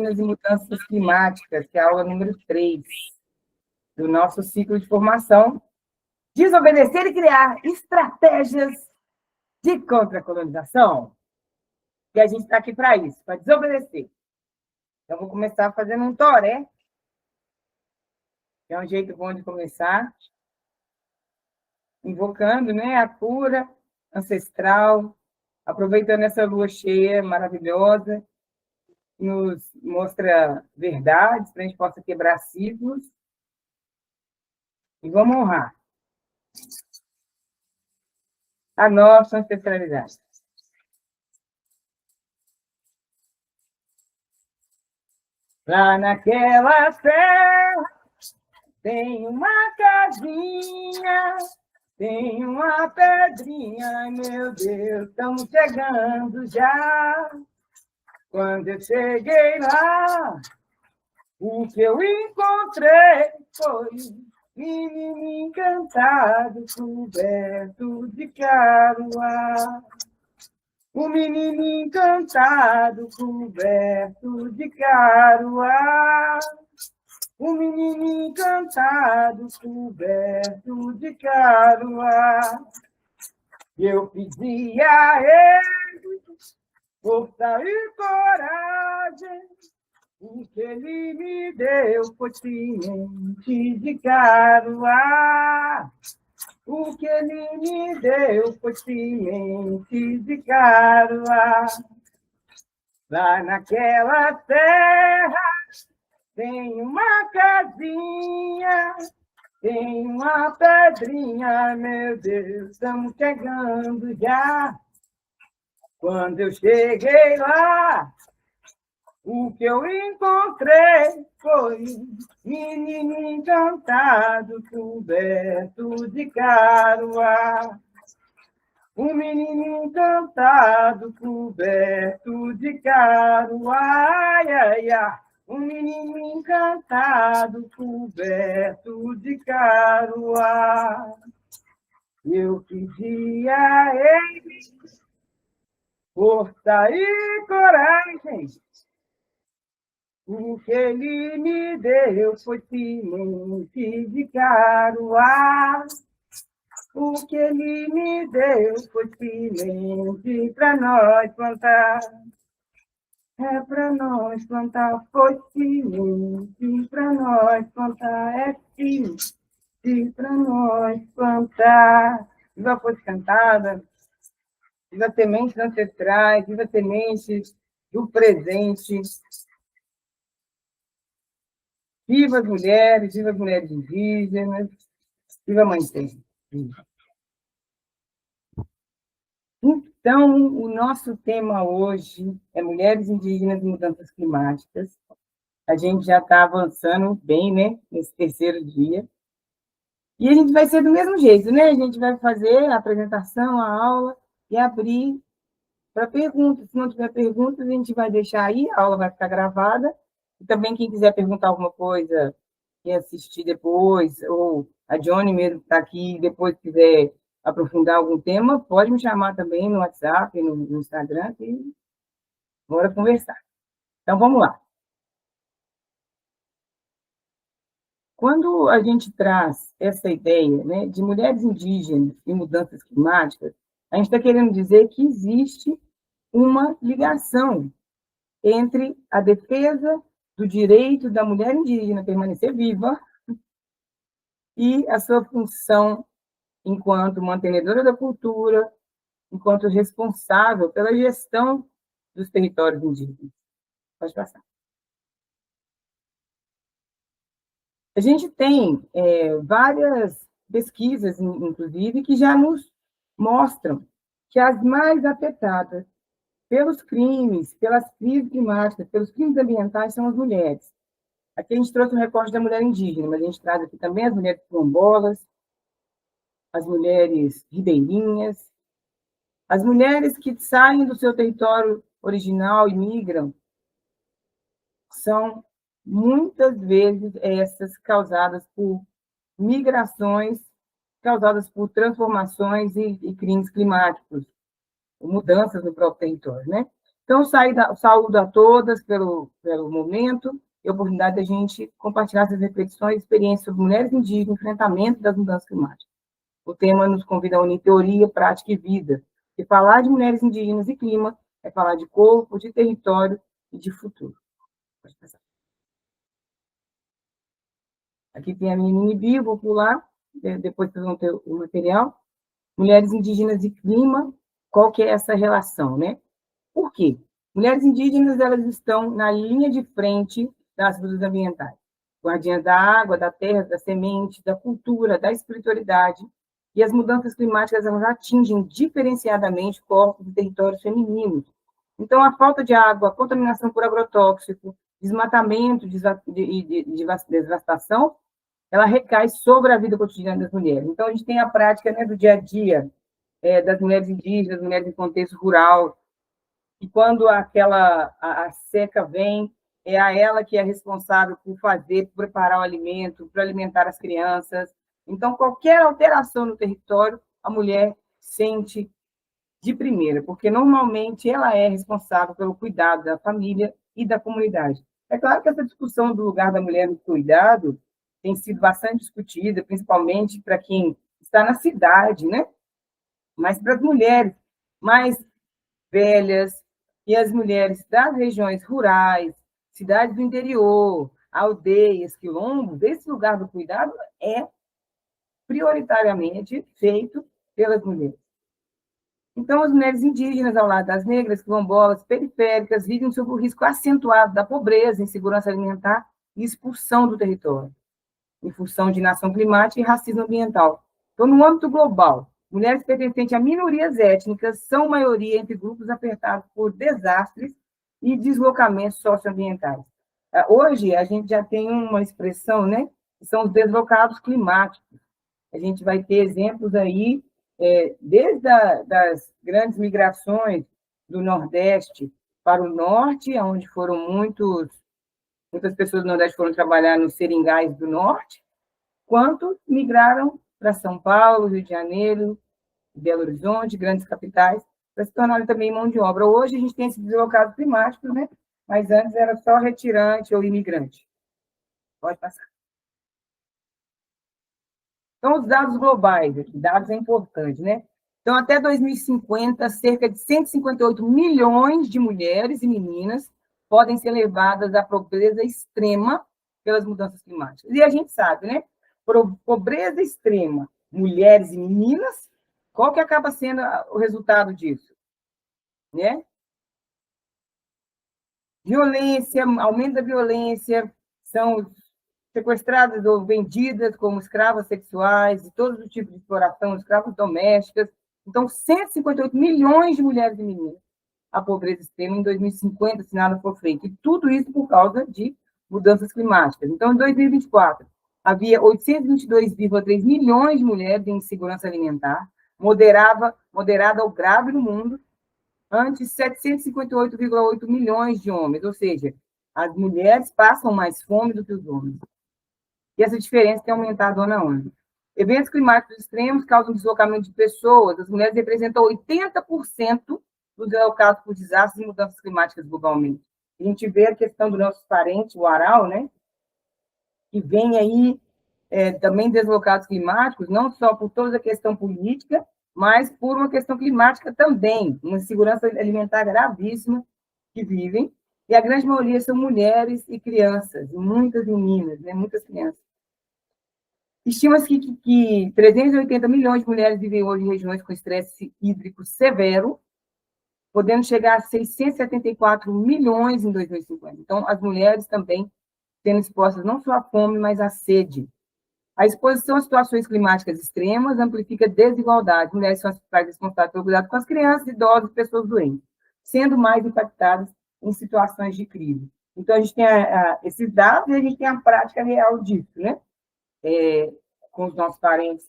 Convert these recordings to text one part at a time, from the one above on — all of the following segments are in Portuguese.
Indígenas e Mudanças Climáticas, que é a aula número 3 do nosso ciclo de formação. Desobedecer e criar estratégias de contra-colonização. E a gente está aqui para isso, para desobedecer. Então, vou começar fazendo um toré. É um jeito bom de começar. Invocando, né, a cura ancestral, aproveitando essa lua cheia maravilhosa, que nos mostra verdades, para a gente possa quebrar ciclos. E vamos honrar a nossa ancestralidade. Lá naquela terra tem uma casinha, tem uma pedrinha, ai meu Deus, estamos chegando já. Quando eu cheguei lá, o que eu encontrei foi menino encantado, coberto de caruá. O menino encantado, coberto de caruá. O menino encantado, coberto de caruá. Eu pedi a ele força e coragem, o que ele me deu foi semente de caruá. O que ele me deu foi semente de caruá. Lá naquela terra tem uma casinha, tem uma pedrinha, meu Deus, estamos chegando já. Quando eu cheguei lá, o que eu encontrei foi menino encantado, coberto de caruá. Um menino encantado, coberto de caruá. Ai, ai, ai. Um menino encantado, coberto de caruá. Eu pedi a ele força e coragem. O que ele me deu foi semente de caruá. O que ele me deu foi semente para nós plantar. É para nós plantar, foi semente para nós plantar. É semente para nós plantar. Viva a força cantada, viva sementes ancestrais, viva sementes do presente. Viva as mulheres indígenas, viva a Mãe Terra. Então, o nosso tema hoje é Mulheres Indígenas e Mudanças Climáticas. A gente já está avançando bem, né, nesse terceiro dia. E a gente vai ser do mesmo jeito, né? A gente vai fazer a apresentação, a aula e abrir para perguntas. Se não tiver perguntas, a gente vai deixar aí, a aula vai ficar gravada. E também, quem quiser perguntar alguma coisa e assistir depois, ou a Johnny mesmo que está aqui, depois quiser aprofundar algum tema, pode me chamar também no WhatsApp, no Instagram, e bora conversar. Então, vamos lá. Quando a gente traz essa ideia, né, de mulheres indígenas e mudanças climáticas, a gente está querendo dizer que existe uma ligação entre a defesa do direito da mulher indígena permanecer viva e a sua função enquanto mantenedora da cultura, enquanto responsável pela gestão dos territórios indígenas. Pode passar. A gente tem várias pesquisas, inclusive, que já nos mostram que as mais afetadas pelos crimes, pelas crises climáticas, pelos crimes ambientais são as mulheres. Aqui a gente trouxe um recorte da mulher indígena, mas a gente traz aqui também as mulheres quilombolas, as mulheres ribeirinhas, as mulheres que saem do seu território original e migram, são muitas vezes essas causadas por migrações, causadas por transformações e crimes climáticos, mudanças no próprio território, né? Então, saúdo a todas pelo momento e a oportunidade da gente compartilhar essas reflexões e experiências sobre mulheres indígenas, enfrentamento das mudanças climáticas. O tema nos convida a unir teoria, prática e vida. E falar de mulheres indígenas e clima é falar de corpo, de território e de futuro. Pode passar. Aqui tem a minha mini bio, vou pular, depois vocês vão ter o material. Mulheres indígenas e clima, qual que é essa relação, né? Por quê? Mulheres indígenas, elas estão na linha de frente das lutas ambientais. Guardiãs da água, da terra, da semente, da cultura, da espiritualidade. E as mudanças climáticas, elas atingem diferenciadamente corpos e territórios femininos. Então, a falta de água, a contaminação por agrotóxico, desmatamento e devastação, ela recai sobre a vida cotidiana das mulheres. Então, a gente tem a prática, né, do dia a dia, das mulheres indígenas, das mulheres em contexto rural, e quando a seca vem, é a ela que é responsável por fazer, por preparar o alimento, por alimentar as crianças. Então, qualquer alteração no território, a mulher sente de primeira, porque normalmente ela é responsável pelo cuidado da família e da comunidade. É claro que essa discussão do lugar da mulher no cuidado tem sido bastante discutida, principalmente para quem está na cidade, né? Mas para as mulheres mais velhas e as mulheres das regiões rurais, cidades do interior, aldeias, quilombos, esse lugar do cuidado é prioritariamente feito pelas mulheres. Então, as mulheres indígenas, ao lado das negras, quilombolas, periféricas, vivem sob o risco acentuado da pobreza, insegurança alimentar e expulsão do território, em função de inação climática e racismo ambiental. Então, no âmbito global, mulheres pertencentes a minorias étnicas são maioria entre grupos afetados por desastres e deslocamentos socioambientais. Hoje, a gente já tem uma expressão, né, que são os deslocados climáticos. A gente vai ter exemplos aí, desde das grandes migrações do Nordeste para o Norte, onde foram muitas pessoas do Nordeste foram trabalhar nos seringais do Norte, quanto migraram para São Paulo, Rio de Janeiro, Belo Horizonte, grandes capitais, para se tornarem também mão de obra. Hoje a gente tem esse deslocado climático, né? Mas antes era só retirante ou imigrante. Pode passar. Então, os dados globais aqui, dados é importante, né? Então, até 2050, cerca de 158 milhões de mulheres e meninas podem ser levadas à pobreza extrema pelas mudanças climáticas. E a gente sabe, né? Pobreza extrema, mulheres e meninas, qual que acaba sendo o resultado disso? Né? Violência, aumento da violência, são sequestradas ou vendidas como escravas sexuais, de todo tipo de exploração, escravas domésticas. Então, 158 milhões de mulheres e meninas a pobreza extrema em 2050, se nada for feito. E tudo isso por causa de mudanças climáticas. Então, em 2024, havia 822,3 milhões de mulheres em insegurança alimentar, moderada ou grave no mundo, antes 758,8 milhões de homens, ou seja, as mulheres passam mais fome do que os homens. E essa diferença tem aumentado ano a ano. Eventos climáticos extremos causam deslocamento de pessoas. As mulheres representam 80% dos deslocados por desastres e mudanças climáticas globalmente. A gente vê a questão do nosso parente, o Aral, né? Que vem aí também deslocados climáticos, não só por toda a questão política, mas por uma questão climática também, uma insegurança alimentar gravíssima que vivem, e a grande maioria são mulheres e crianças, muitas meninas, né, muitas crianças. Estima-se que 380 milhões de mulheres vivem hoje em regiões com estresse hídrico severo, podendo chegar a 674 milhões em 2050. Então, as mulheres também sendo expostas não só à fome, mas à sede. A exposição a situações climáticas extremas amplifica desigualdades. Mulheres são as principais responsáveis pelo cuidado com as crianças, idosos e pessoas doentes, sendo mais impactadas em situações de crise. Então, a gente tem esses dados e a gente tem a prática real disso, né? Com os nossos parentes,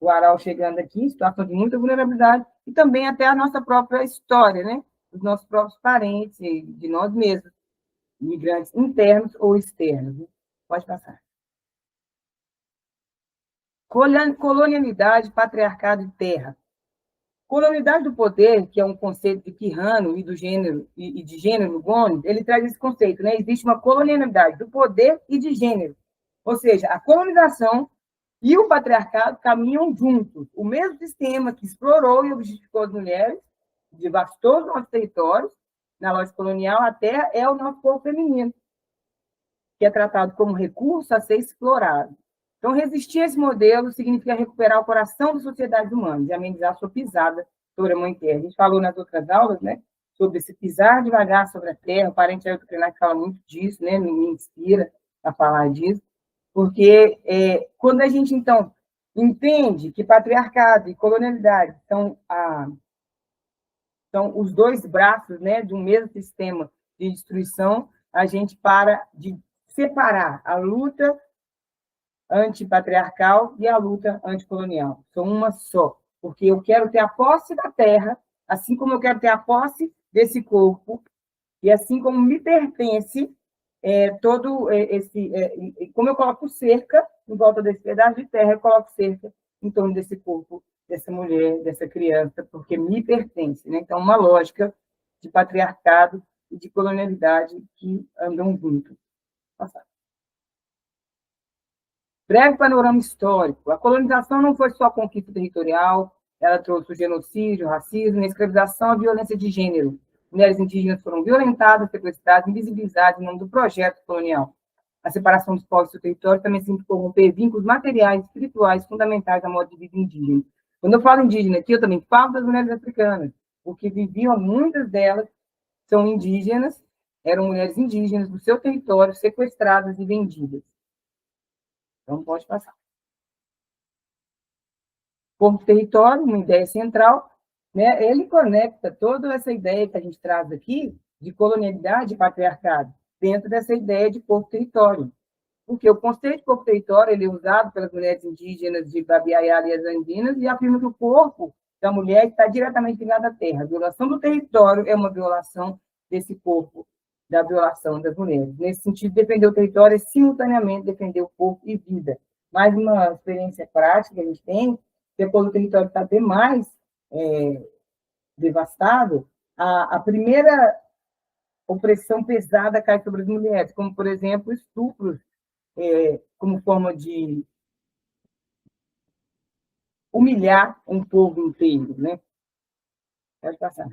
o Aral chegando aqui, em situação de muita vulnerabilidade, e também até a nossa própria história, né? Os nossos próprios parentes, de nós mesmos, imigrantes internos ou externos. Né? Pode passar. Colonialidade, patriarcado e terra. Colonialidade do poder, que é um conceito de Quijano e do gênero e de gênero Gomes, ele traz esse conceito, né? Existe uma colonialidade do poder e de gênero. Ou seja, a colonização e o patriarcado caminham juntos. O mesmo sistema que explorou e objetificou as mulheres, devastou os nossos territórios, na lógica colonial, a terra é o nosso corpo feminino, que é tratado como recurso a ser explorado. Então, resistir a esse modelo significa recuperar o coração das sociedades humanas e amenizar a sua pisada sobre a mãe terra. A gente falou nas outras aulas, né, sobre esse pisar devagar sobre a terra, o parente Ailton Krenak fala muito disso, né, me inspira a falar disso, porque quando a gente, então, entende que patriarcado e colonialidade são os dois braços, né, de um mesmo sistema de destruição, a gente para de separar a luta antipatriarcal e a luta anticolonial. São uma só, porque eu quero ter a posse da terra, assim como eu quero ter a posse desse corpo, e assim como me pertence todo esse... como eu coloco cerca em volta desse pedaço de terra, eu coloco cerca em torno desse corpo, dessa mulher, dessa criança, porque me pertence. Né? Então, uma lógica de patriarcado e de colonialidade que andam juntos. Passar. Breve panorama histórico. A colonização não foi só conquista territorial, ela trouxe o genocídio, o racismo, a escravização, a violência de gênero. Mulheres indígenas foram violentadas, sequestradas, invisibilizadas em nome do projeto colonial. A separação dos povos do território também significa corromper vínculos materiais e espirituais fundamentais da modo de vida indígena. Quando eu falo indígena aqui, eu também falo das mulheres africanas, porque viviam, muitas delas são indígenas, eram mulheres indígenas do seu território, sequestradas e vendidas. Então, pode passar. Corpo território, uma ideia central, né? Ele conecta toda essa ideia que a gente traz aqui de colonialidade e patriarcado dentro dessa ideia de corpo território. Porque o conceito de corpo território ele é usado pelas mulheres indígenas de Babiaiara e as Andinas e afirma que o corpo da mulher está diretamente ligado à terra. A violação do território é uma violação desse corpo, da violação das mulheres. Nesse sentido, defender o território é simultaneamente defender o corpo e vida. Mais uma experiência prática que a gente tem, depois do território está demais devastado, a primeira opressão pesada cai sobre as mulheres, como, por exemplo, estupros, como forma de humilhar um povo inteiro, né? Pode passar.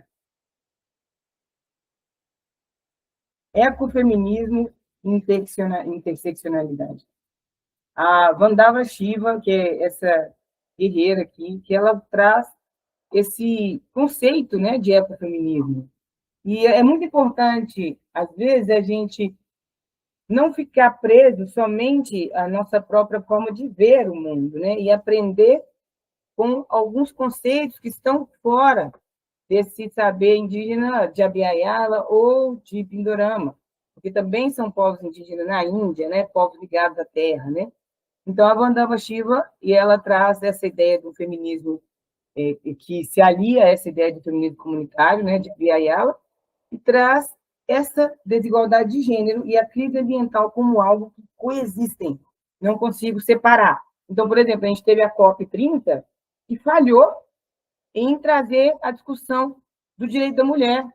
Ecofeminismo e interseccionalidade. A Vandava Shiva, que é essa guerreira aqui, que ela traz esse conceito, né, de ecofeminismo. E é muito importante, às vezes, a gente não ficar preso somente à nossa própria forma de ver o mundo, né, e aprender com alguns conceitos que estão fora desse saber indígena de Abiyala ou de Pindorama, porque também são povos indígenas na Índia, né, povos ligados à terra, né? Então, a Vandava Shiva, e ela traz essa ideia do feminismo que se alia a essa ideia de feminismo comunitário, né, de Abiyala, e traz essa desigualdade de gênero e a crise ambiental como algo que coexistem, não consigo separar. Então, por exemplo, a gente teve a COP30 e falhou em trazer a discussão do direito da mulher,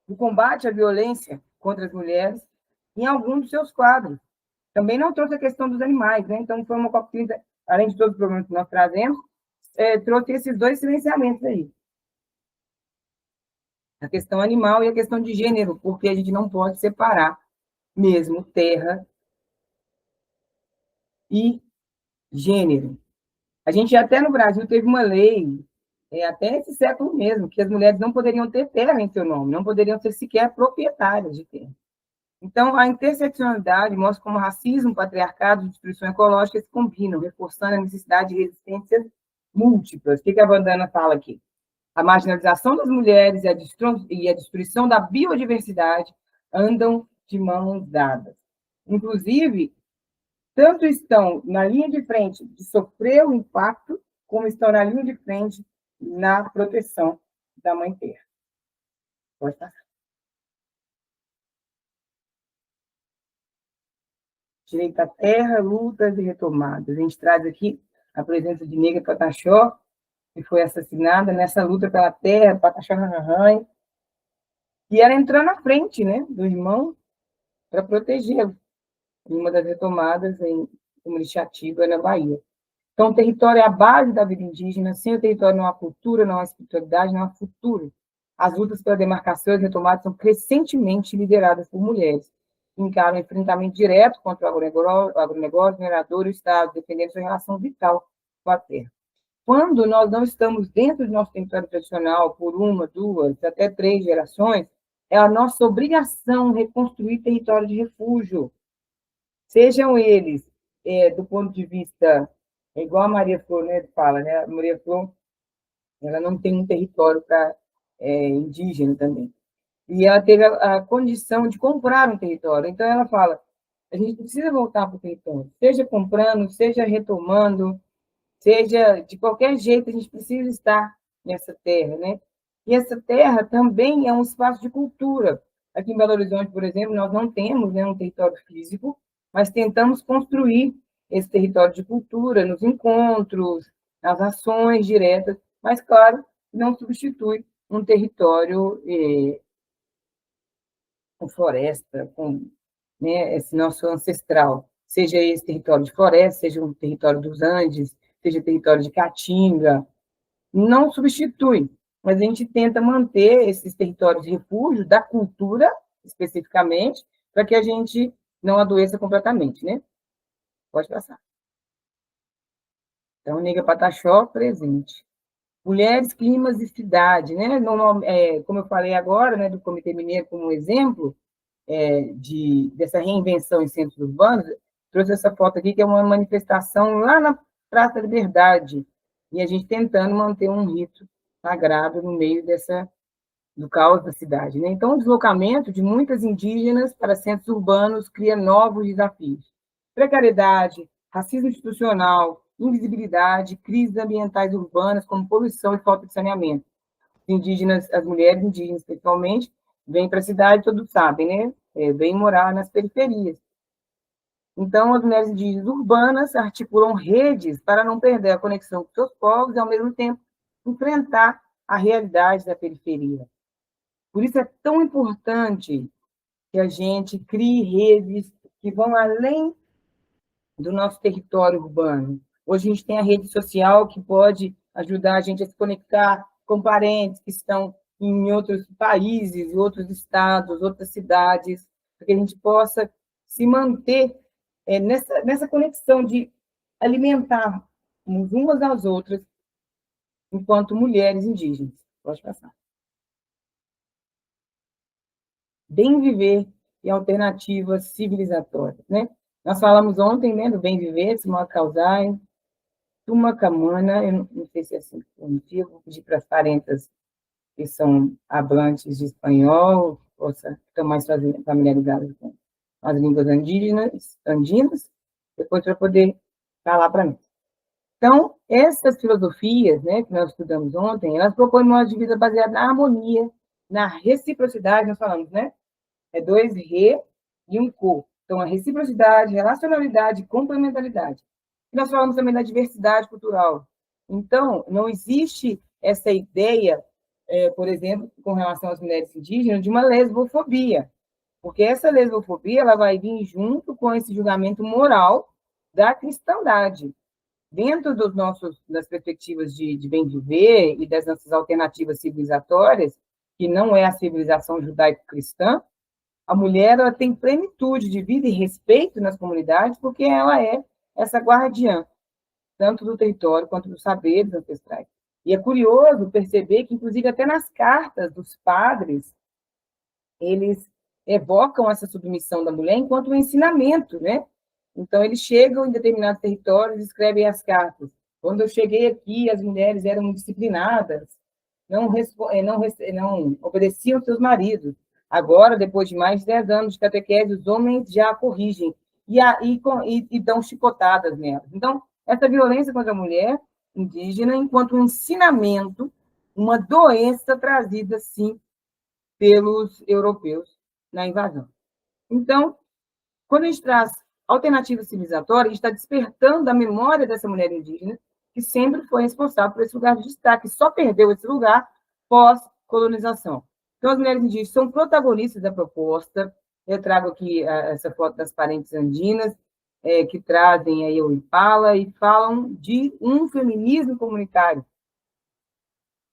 do combate à violência contra as mulheres, em algum dos seus quadros. Também não trouxe a questão dos animais, né? Então, foi uma COP30, além de todos os problemas que nós trazemos, trouxe esses dois silenciamentos aí. A questão animal e a questão de gênero, porque a gente não pode separar mesmo terra e gênero. A gente até no Brasil teve uma lei, até esse século mesmo, que as mulheres não poderiam ter terra em seu nome, não poderiam ser sequer proprietárias de terra. Então, a interseccionalidade mostra como racismo, patriarcado e destruição ecológica se combinam, reforçando a necessidade de resistências múltiplas. O que a Vandana fala aqui? A marginalização das mulheres e a destruição da biodiversidade andam de mãos dadas. Inclusive, tanto estão na linha de frente de sofrer o impacto, como estão na linha de frente na proteção da mãe terra. Pode passar. Direito à terra, lutas e retomadas. A gente traz aqui a presença de Negra Pataxó, que foi assassinada nessa luta pela terra, Pataxó Rarrahan, e ela entrou na frente, né, do irmão para protegê-lo, em uma das retomadas em Comunitiativa, na Bahia. Então, o território é a base da vida indígena. Sem o território não há cultura, não há espiritualidade, não há futuro. As lutas pela demarcação e retomadas são crescentemente lideradas por mulheres, que encaram um enfrentamento direto contra o agronegócio, o minerador e o Estado, defendendo sua relação vital com a terra. Quando nós não estamos dentro do nosso território tradicional por uma, duas, até 3 gerações, é a nossa obrigação reconstruir território de refúgio. Sejam eles, do ponto de vista, igual a Maria Flor, né, fala, né? A Maria Flor, ela não tem um território para indígena também. E ela teve a condição de comprar um território. Então, ela fala, a gente precisa voltar para o território, seja comprando, seja retomando, seja de qualquer jeito, a gente precisa estar nessa terra, né? E essa terra também é um espaço de cultura. Aqui em Belo Horizonte, por exemplo, nós não temos, né, um território físico, mas tentamos construir esse território de cultura nos encontros, nas ações diretas, mas, claro, não substitui um território com floresta, com, né, esse nosso ancestral, seja esse território de floresta, seja um território dos Andes, seja território de Caatinga, não substitui, mas a gente tenta manter esses territórios de refúgio da cultura, especificamente, para que a gente não adoeça completamente, né? Pode passar. Então, Nega Pataxó, presente. Mulheres, climas e cidade, né? Como eu falei agora, né, do Comitê Mineiro como exemplo, dessa reinvenção em centros urbanos, trouxe essa foto aqui, que é uma manifestação lá na Praça da Liberdade, e a gente tentando manter um rito sagrado no meio do caos da cidade, né? Então, o deslocamento de muitas indígenas para centros urbanos cria novos desafios. Precariedade, racismo institucional, invisibilidade, crises ambientais urbanas, como poluição e falta de saneamento. Indígenas, as mulheres indígenas, principalmente, vêm para a cidade, todos sabem, né? Vêm morar nas periferias. Então, as mulheres indígenas urbanas articulam redes para não perder a conexão com seus povos e, ao mesmo tempo, enfrentar a realidade da periferia. Por isso é tão importante que a gente crie redes que vão além do nosso território urbano. Hoje a gente tem a rede social que pode ajudar a gente a se conectar com parentes que estão em outros países, outros estados, outras cidades, para que a gente possa se manter nessa conexão de alimentar umas às outras enquanto mulheres indígenas. Pode passar. Bem viver e alternativas civilizatórias, né? Nós falamos ontem, né, do bem viver, Simão Causai, Tumacamana, eu não sei se é assim que pronuncia, vou pedir para as parentas que são hablantes de espanhol, ou estão mais familiarizadas com as línguas andinas, depois para poder falar para mim. Então, essas filosofias, né, que nós estudamos ontem, elas propõem um modo de vida baseado na harmonia, na reciprocidade, nós falamos, né? É 2 re e um co. Então, a reciprocidade, relacionalidade, complementaridade. E nós falamos também da diversidade cultural. Então, não existe essa ideia, por exemplo, com relação às mulheres indígenas, de uma lesbofobia, porque essa lesbofobia ela vai vir junto com esse julgamento moral da cristandade. Dentro das perspectivas de bem viver e das nossas alternativas civilizatórias, que não é a civilização judaico-cristã, a mulher ela tem plenitude de vida e respeito nas comunidades, porque ela é essa guardiã, tanto do território quanto dos saberes ancestrais. E é curioso perceber que, inclusive, até nas cartas dos padres, eles evocam essa submissão da mulher enquanto um ensinamento, né? Então, eles chegam em determinados territórios e escrevem as cartas. Quando eu cheguei aqui, as mulheres eram disciplinadas, não obedeciam seus maridos. Agora, depois de mais de 10 anos de catequese, os homens já a corrigem e dão chicotadas nelas. Então, essa violência contra a mulher indígena, enquanto um ensinamento, uma doença trazida, sim, pelos europeus na invasão. Então, quando a gente traz alternativas civilizatórias, a gente está despertando a memória dessa mulher indígena que sempre foi responsável por esse lugar de destaque, só perdeu esse lugar pós-colonização. Então, as mulheres indígenas são protagonistas da proposta. Eu trago aqui essa foto das parentes andinas, que trazem aí o Impala e falam de um feminismo comunitário,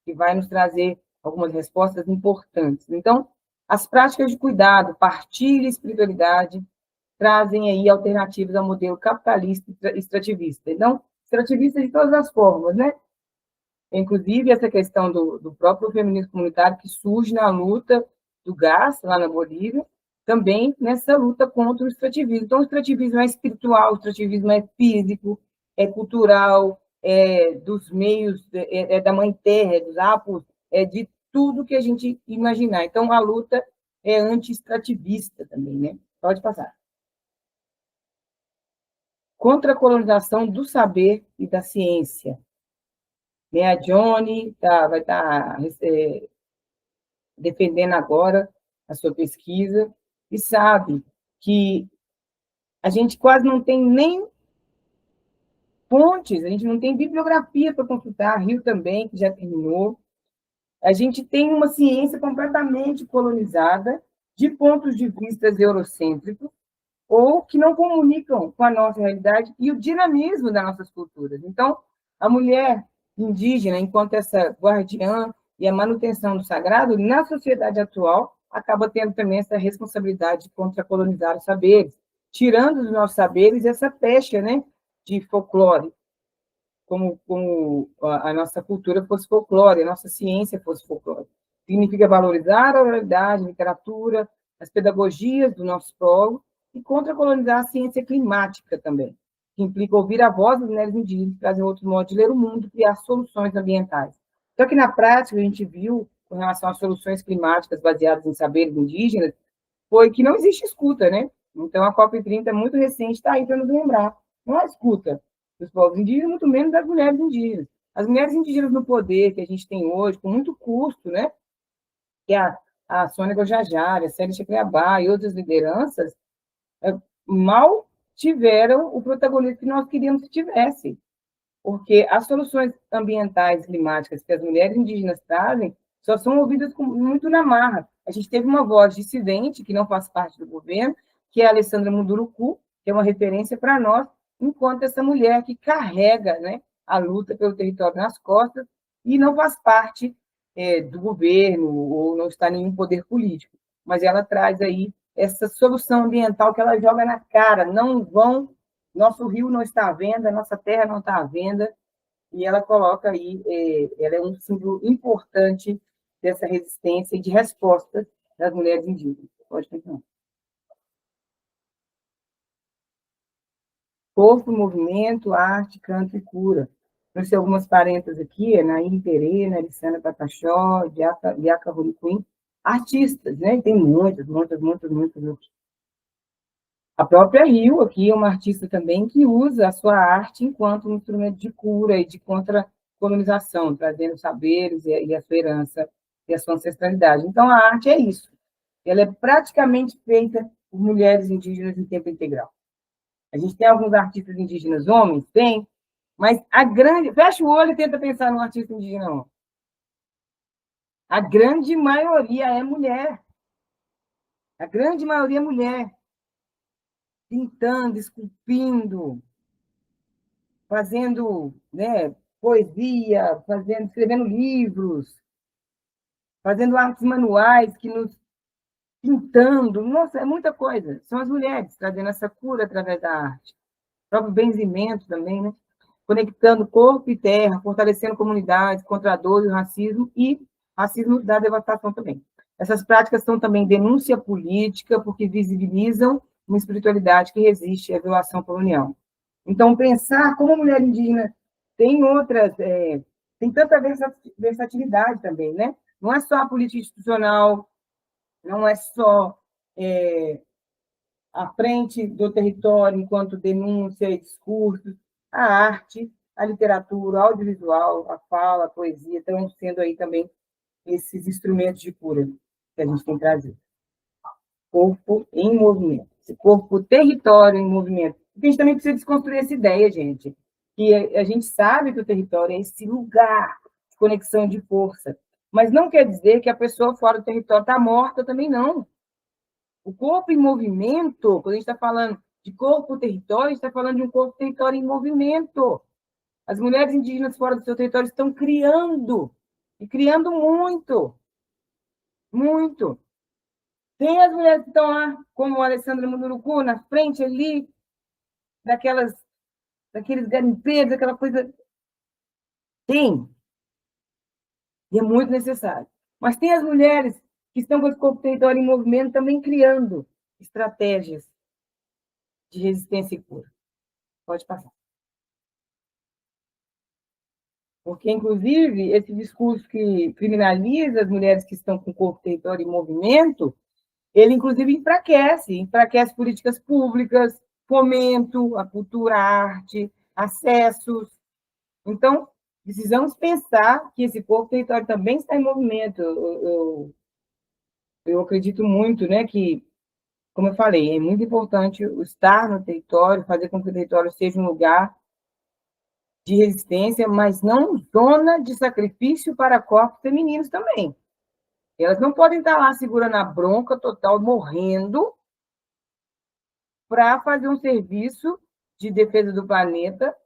que vai nos trazer algumas respostas importantes. Então, as práticas de cuidado, partilha e espiritualidade trazem aí alternativas ao modelo capitalista e extrativista. Então, extrativista de todas as formas, né? Inclusive, essa questão do próprio feminismo comunitário que surge na luta do gás, lá na Bolívia, também nessa luta contra o extrativismo. Então, o extrativismo é espiritual, o extrativismo é físico, é cultural, é dos meios, da mãe terra, é dos apos, é de tudo que a gente imaginar. Então, a luta é anti-extrativista também, né? Pode passar. Contra a colonização do saber e da ciência. A Johnny vai estar defendendo agora a sua pesquisa e sabe que a gente quase não tem nem fontes, a gente não tem bibliografia para consultar, Rio também, que já terminou. A gente tem uma ciência completamente colonizada, de pontos de vista eurocêntricos, ou que não comunicam com a nossa realidade e o dinamismo das nossas culturas. Então, a mulher indígena, enquanto essa guardiã e a manutenção do sagrado, na sociedade atual, acaba tendo também essa responsabilidade de contracolonizar os saberes, tirando dos nossos saberes essa pecha, né, de folclore, como a nossa cultura fosse folclore, a nossa ciência fosse folclore. Significa valorizar a oralidade, a literatura, as pedagogias do nosso solo e contracolonizar a ciência climática também, que implica ouvir a voz das mulheres indígenas, trazer outro modo de ler o mundo, criar soluções ambientais. Só que, na prática, a gente viu, com relação às soluções climáticas baseadas em saberes indígenas, foi que não existe escuta, né? Então, a COP30 é muito recente, está aí para nos lembrar. Não há escuta dos povos indígenas, muito menos das mulheres indígenas. As mulheres indígenas no poder que a gente tem hoje, com muito custo, né? Que a Sônia Guajajara, a Célia Chacreabá e outras lideranças mal tiveram o protagonismo que nós queríamos que tivessem. Porque as soluções ambientais climáticas que as mulheres indígenas trazem só são ouvidas muito na marra. A gente teve uma voz dissidente, que não faz parte do governo, que é a Alessandra Munduruku, que é uma referência para nós, enquanto essa mulher que carrega, né, a luta pelo território nas costas e não faz parte do governo ou não está em nenhum poder político. Mas ela traz aí essa solução ambiental que ela joga na cara. Não vão, nosso rio não está à venda, nossa terra não está à venda, e ela coloca aí, ela é um símbolo importante dessa resistência e de resposta das mulheres indígenas. Pode continuar. Corpo, movimento, arte, canto e cura. Trouxe algumas parentas aqui, Nair Pereira, Alissana Pataxó, Diaca Ruricuim, artistas, né? Tem muitas. A própria Rio, aqui, é uma artista também que usa a sua arte enquanto um instrumento de cura e de contra-colonização, trazendo saberes e a sua herança e a sua ancestralidade. Então, a arte é isso. Ela é praticamente feita por mulheres indígenas em tempo integral. A gente tem alguns artistas indígenas homens? Tem, mas a grande... Fecha o olho e tenta pensar num artista indígena homem. A grande maioria é mulher. A grande maioria é mulher. Pintando, esculpindo, fazendo, né, poesia, escrevendo livros, fazendo artes manuais, pintando. Nossa, é muita coisa. São as mulheres trazendo essa cura através da arte. O próprio benzimento também, né? Conectando corpo e terra, fortalecendo comunidades contra a dor e o racismo da devastação também. Essas práticas são também denúncia política, porque visibilizam uma espiritualidade que resiste à violação colonial. Então, pensar como a mulher indígena tem outras, tem tanta versatilidade também, né? Não é só a política institucional, não é só à frente do território enquanto denúncia e discurso, a arte, a literatura, o audiovisual, a fala, a poesia, estão sendo aí também esses instrumentos de cura que a gente tem trazido. Corpo em movimento. Esse corpo, território em movimento. Porque a gente também precisa desconstruir essa ideia, gente, que a gente sabe que o território é esse lugar de conexão de força, mas não quer dizer que a pessoa fora do território está morta também, não. O corpo em movimento, quando a gente está falando de corpo-território, a gente está falando de um corpo-território em movimento. As mulheres indígenas fora do seu território estão criando, e criando muito, muito. Tem as mulheres que estão lá, como a Alessandra Munduruku, na frente ali, daqueles garimpeiros, aquela coisa. Tem, e é muito necessário. Mas tem as mulheres que estão com esse corpo-território em movimento também criando estratégias de resistência e cura. Pode passar. Porque, inclusive, esse discurso que criminaliza as mulheres que estão com o corpo, território em movimento, ele, inclusive, enfraquece políticas públicas, fomento, a cultura, a arte, acessos. Então, precisamos pensar que esse corpo, território também está em movimento. Eu acredito muito, né, que, como eu falei, é muito importante o estar no território, fazer com que o território seja um lugar de resistência, mas não zona de sacrifício para corpos femininos também. Elas não podem estar lá segurando a bronca total, morrendo, para fazer um serviço de defesa do planeta,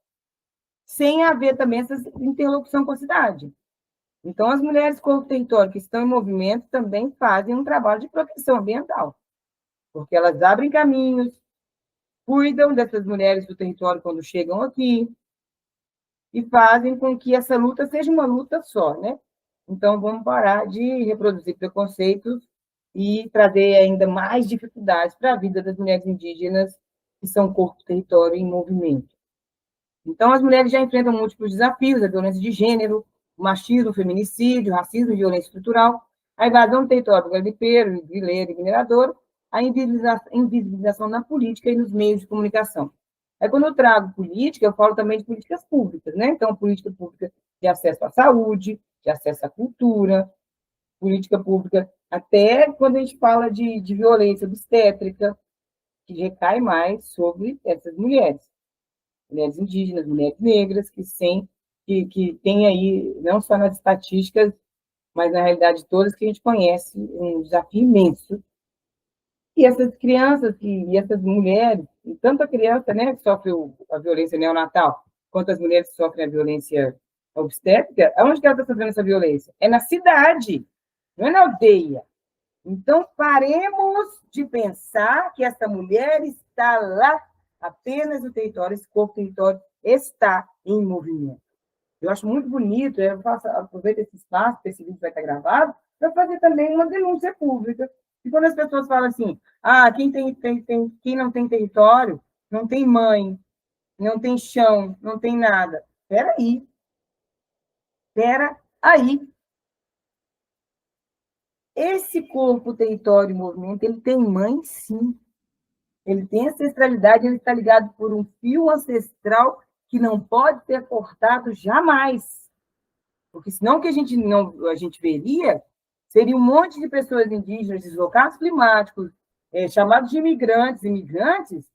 sem haver também essa interlocução com a cidade. Então, as mulheres corpo território que estão em movimento também fazem um trabalho de proteção ambiental, porque elas abrem caminhos, cuidam dessas mulheres do território quando chegam aqui, e fazem com que essa luta seja uma luta só, né? Então, vamos parar de reproduzir preconceitos e trazer ainda mais dificuldades para a vida das mulheres indígenas que são corpo, território em movimento. Então, as mulheres já enfrentam múltiplos desafios, a violência de gênero, o machismo, o feminicídio, o racismo e violência estrutural, a invasão do território garimpeiro, grileiro e minerador, a invisibilização na política e nos meios de comunicação. Aí, quando eu trago política, eu falo também de políticas públicas, né? Então, política pública de acesso à saúde, de acesso à cultura, política pública, até quando a gente fala de violência obstétrica, que recai mais sobre essas mulheres indígenas, mulheres negras, que têm aí, não só nas estatísticas, mas na realidade todas que a gente conhece, um desafio imenso. E essas crianças e essas mulheres, e tanto a criança, né, que sofre a violência neonatal, quanto as mulheres que sofrem a violência obstétrica, aonde que ela está sofrendo essa violência? É na cidade, não é na aldeia. Então, paremos de pensar que essa mulher está lá apenas no território, esse corpo território está em movimento. Eu acho muito bonito, aproveito esse espaço, que esse vídeo vai estar gravado, para fazer também uma denúncia pública. E quando as pessoas falam assim, quem não tem território, não tem mãe, não tem chão, não tem nada. Espera aí. Esse corpo, território e movimento, ele tem mãe, sim. Ele tem ancestralidade, ele está ligado por um fio ancestral que não pode ser cortado jamais. Porque senão o que a gente veria seria um monte de pessoas indígenas, deslocados climáticos, chamados de imigrantes,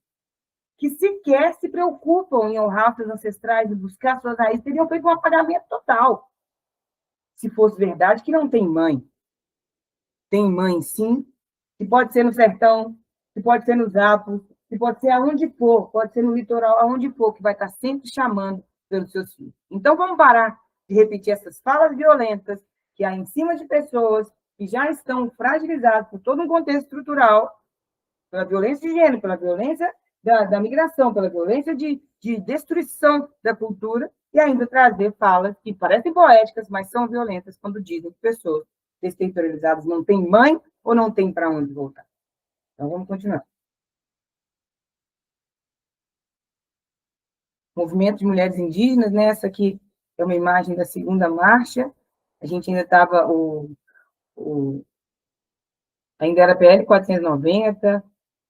que sequer se preocupam em honrar seus ancestrais e buscar suas raízes, teriam feito um apagamento total. Se fosse verdade que não tem mãe. Tem mãe, sim, que pode ser no sertão, que pode ser nos Apos, que pode ser aonde for, pode ser no litoral, aonde for, que vai estar sempre chamando pelos seus filhos. Então, vamos parar de repetir essas falas violentas que há em cima de pessoas que já estão fragilizadas por todo um contexto estrutural, pela violência de gênero, pela violência da migração, pela violência de destruição da cultura, e ainda trazer falas que parecem poéticas, mas são violentas quando dizem que pessoas desterritorializadas não têm mãe ou não têm para onde voltar. Então, vamos continuar. Movimento de mulheres indígenas, né? Essa aqui é uma imagem da segunda marcha. A gente ainda estava, ainda era PL 490,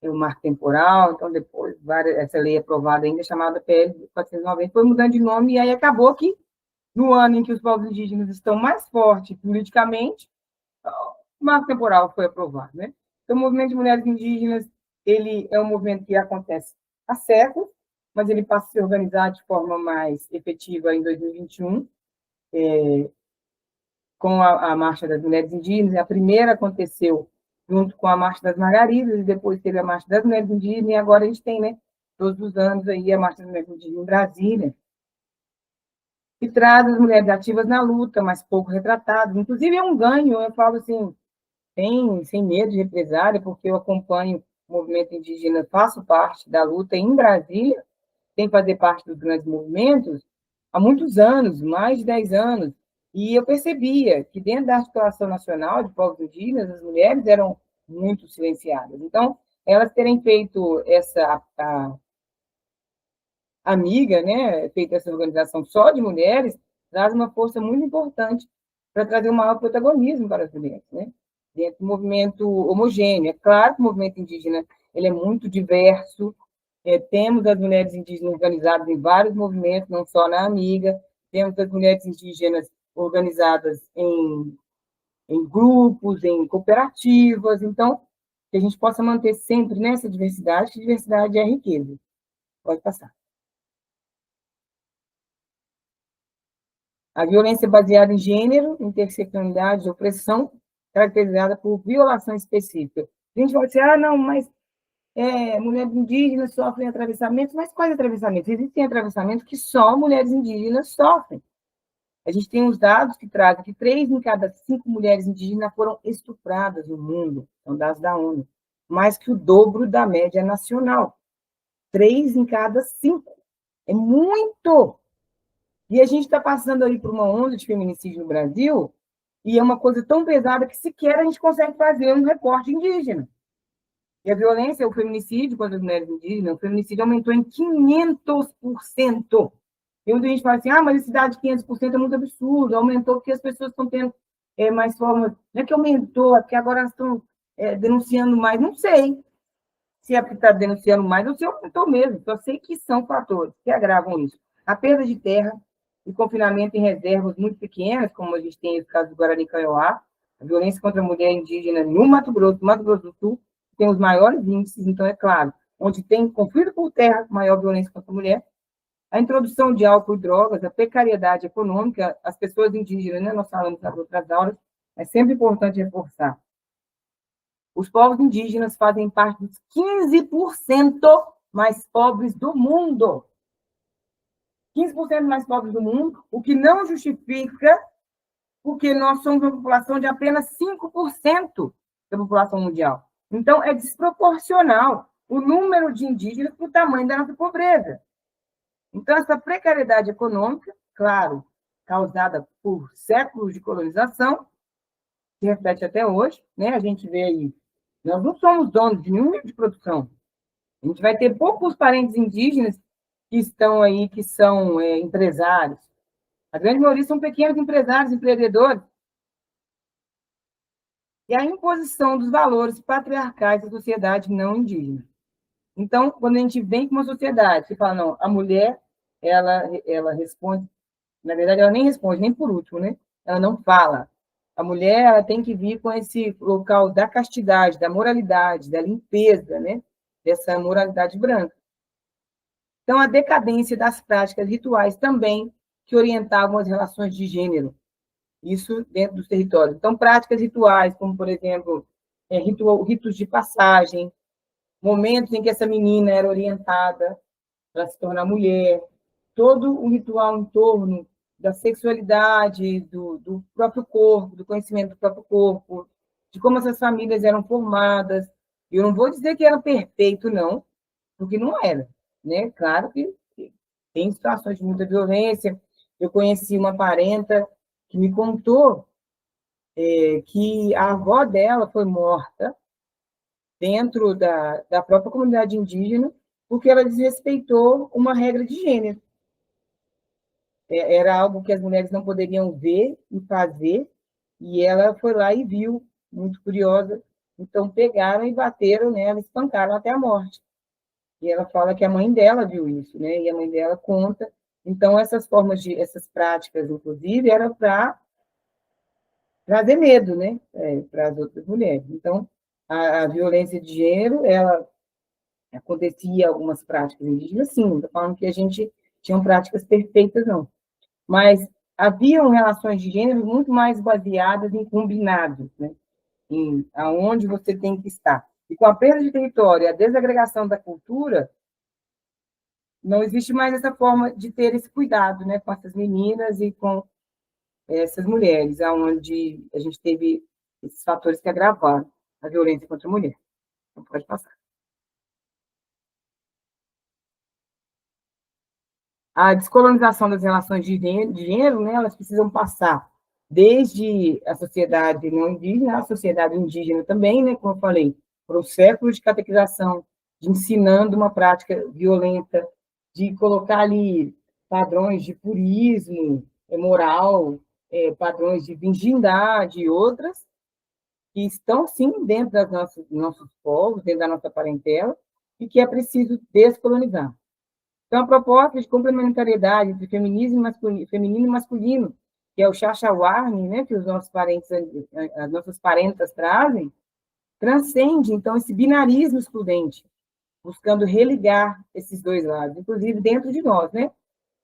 o marco temporal, então depois essa lei aprovada ainda chamada PL 490 foi mudando de nome, e aí acabou que, no ano em que os povos indígenas estão mais fortes politicamente, o marco temporal foi aprovado, né? Então, o movimento de mulheres indígenas, ele é um movimento que acontece há séculos, mas ele passa a se organizar de forma mais efetiva em 2021, com a Marcha das Mulheres Indígenas. A primeira aconteceu junto com a Marcha das Margaridas, e depois teve a Marcha das Mulheres Indígenas, e agora a gente tem, né, todos os anos aí a Marcha das Mulheres Indígenas em Brasília, que traz as mulheres ativas na luta, mas pouco retratadas. Inclusive, é um ganho, eu falo assim, sem medo de represália, porque eu acompanho o movimento indígena, faço parte da luta em Brasília, sem fazer parte dos grandes movimentos, há muitos anos, mais de 10 anos, e eu percebia que dentro da articulação nacional de povos indígenas, as mulheres eram muito silenciadas. Então, elas terem feito essa amiga, né, feito essa organização só de mulheres, traz uma força muito importante para trazer um maior protagonismo para as mulheres, né? Dentro do movimento homogêneo. É claro que o movimento indígena ele é muito diverso, temos as mulheres indígenas organizadas em vários movimentos, não só na Amiga, temos as mulheres indígenas organizadas em grupos, em cooperativas, então, que a gente possa manter sempre nessa diversidade, que diversidade é riqueza. Pode passar. A violência baseada em gênero, interseccionalidade, opressão, caracterizada por violação específica. A gente pode dizer, não, mas mulheres indígenas sofrem atravessamentos, mas quais atravessamentos? Existem atravessamentos que só mulheres indígenas sofrem. A gente tem os dados que trazem que 3 em cada 5 mulheres indígenas foram estupradas no mundo, são dados da ONU, mais que o dobro da média nacional. 3 em cada 5. É muito! E a gente está passando aí por uma onda de feminicídio no Brasil, e é uma coisa tão pesada que sequer a gente consegue fazer um recorte indígena. E a violência, o feminicídio contra as mulheres indígenas, o feminicídio aumentou em 500%. E muita gente fala assim, mas esse dado de 500% é muito absurdo, aumentou porque as pessoas estão tendo mais formas. Não é que aumentou, é porque agora elas estão denunciando mais. Não sei se é porque está denunciando mais ou se aumentou mesmo. Só sei que são fatores que agravam isso. A perda de terra, o confinamento em reservas muito pequenas, como a gente tem no caso do Guarani Kaiowá, a violência contra a mulher indígena no Mato Grosso do Sul, tem os maiores índices, então, é claro, onde tem conflito por terra, maior violência contra a mulher, a introdução de álcool e drogas, a precariedade econômica, as pessoas indígenas, né, nós falamos nas outras aulas, é sempre importante reforçar. Os povos indígenas fazem parte dos 15% mais pobres do mundo. 15% mais pobres do mundo, o que não justifica, porque nós somos uma população de apenas 5% da população mundial. Então, é desproporcional o número de indígenas para o tamanho da nossa pobreza. Então, essa precariedade econômica, claro, causada por séculos de colonização, se reflete até hoje, né? A gente vê aí, nós não somos donos de nenhum tipo de produção. A gente vai ter poucos parentes indígenas que estão aí, que são empresários. A grande maioria são pequenos empresários, empreendedores. E a imposição dos valores patriarcais da sociedade não indígena. Então, quando a gente vem com uma sociedade que fala, não, a mulher, ela responde, na verdade, ela nem responde, nem por último, né? Ela não fala. A mulher, ela tem que vir com esse local da castidade, da moralidade, da limpeza, né? Dessa moralidade branca. Então, a decadência das práticas rituais também que orientavam as relações de gênero, isso dentro dos territórios. Então, práticas rituais, como, por exemplo, ritos de passagem, momentos em que essa menina era orientada para se tornar mulher, todo o ritual em torno da sexualidade, do próprio corpo, do conhecimento do próprio corpo, de como essas famílias eram formadas. Eu não vou dizer que era perfeito, não, porque não era, né? Claro que tem situações de muita violência. Eu conheci uma parenta que me contou que a avó dela foi morta dentro da própria comunidade indígena porque ela desrespeitou uma regra de gênero. Era algo que as mulheres não poderiam ver e fazer, e ela foi lá e viu, muito curiosa. Então, pegaram e bateram nela, espancaram até a morte. E ela fala que a mãe dela viu isso, né? E a mãe dela conta. Então, essas práticas, inclusive, eram para trazer medo, né? Para as outras mulheres. Então, a violência de gênero, ela Acontecia algumas práticas indígenas, sim, não estou falando que a gente tinha práticas perfeitas, não. Mas haviam relações de gênero muito mais baseadas em combinados, né? Em aonde você tem que estar. E com a perda de território e a desagregação da cultura, não existe mais essa forma de ter esse cuidado, né, com essas meninas e com essas mulheres, aonde a gente teve esses fatores que agravaram a violência contra a mulher. Então, pode passar. A descolonização das relações de gênero, né, elas precisam passar desde a sociedade não indígena, a sociedade indígena também, né, como eu falei, por um século de catequização, de ensinando uma prática violenta, de colocar ali padrões de purismo moral, padrões de virgindade e outras, que estão, sim, dentro das nossos povos, dentro da nossa parentela, e que é preciso descolonizar. Então, a proposta de complementariedade entre feminino e masculino, que é o Chachawarni, né, que os nossos parentes, as nossas parentas trazem, transcende, então, esse binarismo excludente, buscando religar esses dois lados, inclusive dentro de nós, né?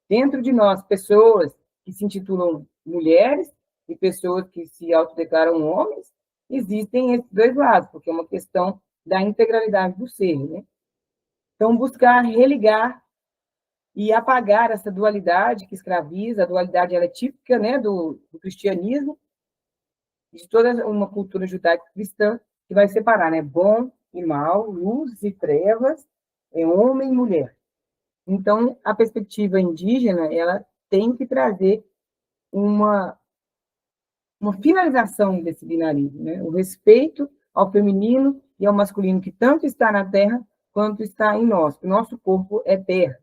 Dentro de nós, pessoas que se intitulam mulheres e pessoas que se autodeclaram homens, existem esses dois lados, porque é uma questão da integralidade do ser, né? Então, buscar religar e apagar essa dualidade que escraviza, a dualidade ela é típica, né, do cristianismo, de toda uma cultura judaico-cristã, que vai separar, né, bom e mal, luz e trevas, homem e mulher. Então, a perspectiva indígena, ela tem que trazer uma, uma finalização desse binarismo, né? O respeito ao feminino e ao masculino, que tanto está na terra quanto está em nós. O nosso corpo é terra.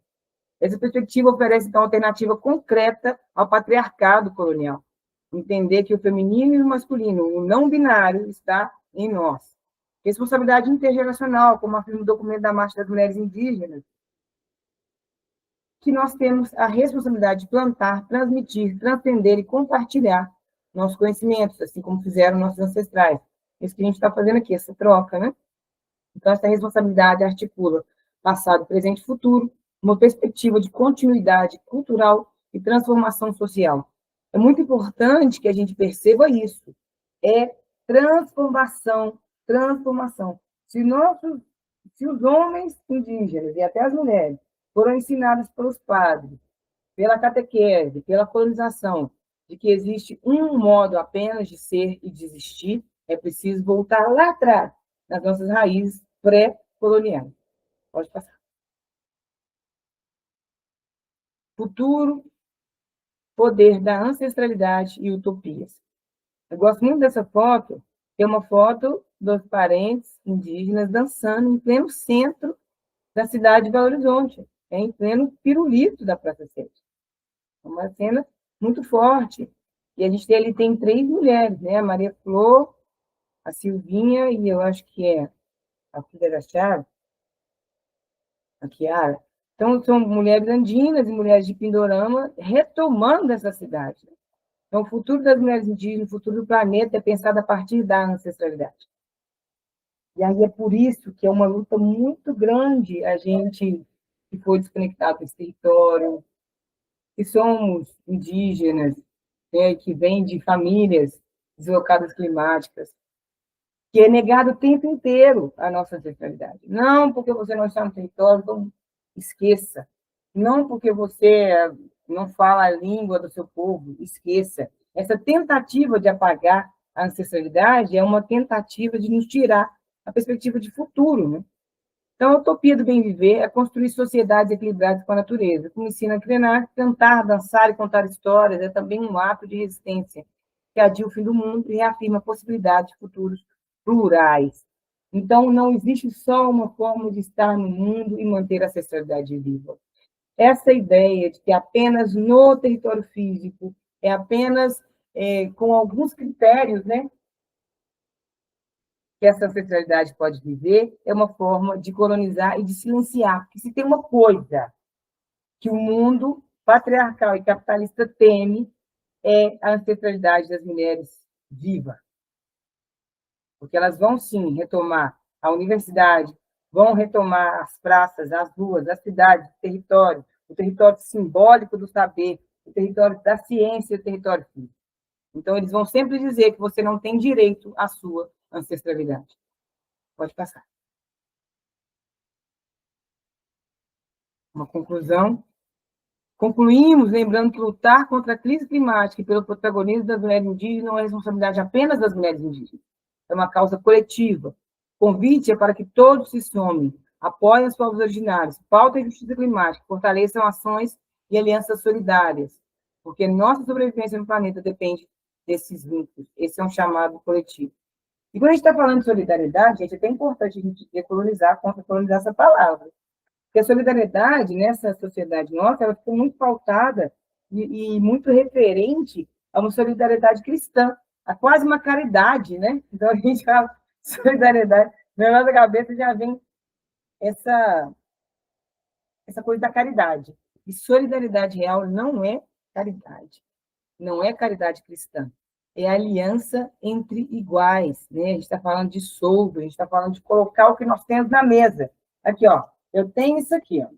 Essa perspectiva oferece, então, alternativa concreta ao patriarcado colonial. Entender que o feminino e o masculino, o não binário, está em nós. Responsabilidade intergeracional, como afirma o documento da Marcha das Mulheres Indígenas, que nós temos a responsabilidade de plantar, transmitir, transcender e compartilhar nossos conhecimentos, assim como fizeram nossos ancestrais. Isso que a gente está fazendo aqui, essa troca, né? Então, essa responsabilidade articula passado, presente e futuro, uma perspectiva de continuidade cultural e transformação social. É muito importante que a gente perceba isso. É transformação, transformação. Se os homens indígenas e até as mulheres foram ensinados pelos padres, pela catequese, pela colonização, de que existe um modo apenas de ser e de existir, é preciso voltar lá atrás, nas nossas raízes pré-coloniais. Pode passar. Futuro, poder da ancestralidade e utopias. Eu gosto muito dessa foto, que é uma foto dos parentes indígenas dançando em pleno centro da cidade de Belo Horizonte, em pleno pirulito da Praça 7. É uma cena muito forte. E a gente tem três mulheres, né? A Maria Flor, a Silvinha e eu acho que é a filha da Chave, a Kiara. Então, são mulheres andinas e mulheres de Pindorama retomando essa cidade. Então, o futuro das mulheres indígenas, o futuro do planeta é pensado a partir da ancestralidade. E aí é por isso que é uma luta muito grande a gente que foi desconectado desse território, que somos indígenas, né, que vêm de famílias deslocadas climáticas, que é negado o tempo inteiro a nossa ancestralidade. Não porque você não está no território, então esqueça. Não porque você não fala a língua do seu povo, esqueça. Essa tentativa de apagar a ancestralidade é uma tentativa de nos tirar a perspectiva de futuro, né? Então, a utopia do bem viver é construir sociedades equilibradas com a natureza, como ensina a Krenak, cantar, dançar e contar histórias é também um ato de resistência que adia o fim do mundo e reafirma a possibilidade de futuros plurais. Então, não existe só uma forma de estar no mundo e manter a ancestralidade viva. Essa ideia de que apenas no território físico, é apenas com alguns critérios, né, que essa ancestralidade pode viver, é uma forma de colonizar e de silenciar. Porque se tem uma coisa que o mundo patriarcal e capitalista teme, é a ancestralidade das mulheres viva. Porque elas vão, sim, retomar a universidade, vão retomar as praças, as ruas, as cidades, o território simbólico do saber, o território da ciência e o território físico. Então, eles vão sempre dizer que você não tem direito à sua ancestralidade. Pode passar. Uma conclusão. Concluímos lembrando que lutar contra a crise climática e pelo protagonismo das mulheres indígenas não é responsabilidade apenas das mulheres indígenas. É uma causa coletiva. O convite é para que todos se somem, apoiem os povos originários, pautem a justiça climática, fortaleçam ações e alianças solidárias, porque nossa sobrevivência no planeta depende desses vínculos. Esse é um chamado coletivo. E quando a gente está falando de solidariedade, gente, é até importante a gente decolonizar, contra-colonizar essa palavra. Porque a solidariedade nessa sociedade nossa, ela ficou muito pautada e muito referente a uma solidariedade cristã, a quase uma caridade, né? Então, a gente fala solidariedade, na nossa cabeça já vem essa coisa da caridade. E solidariedade real não é caridade, não é caridade cristã, é aliança entre iguais, né? A gente está falando de soldo, a gente está falando de colocar o que nós temos na mesa. Aqui, ó, eu tenho isso aqui, ó.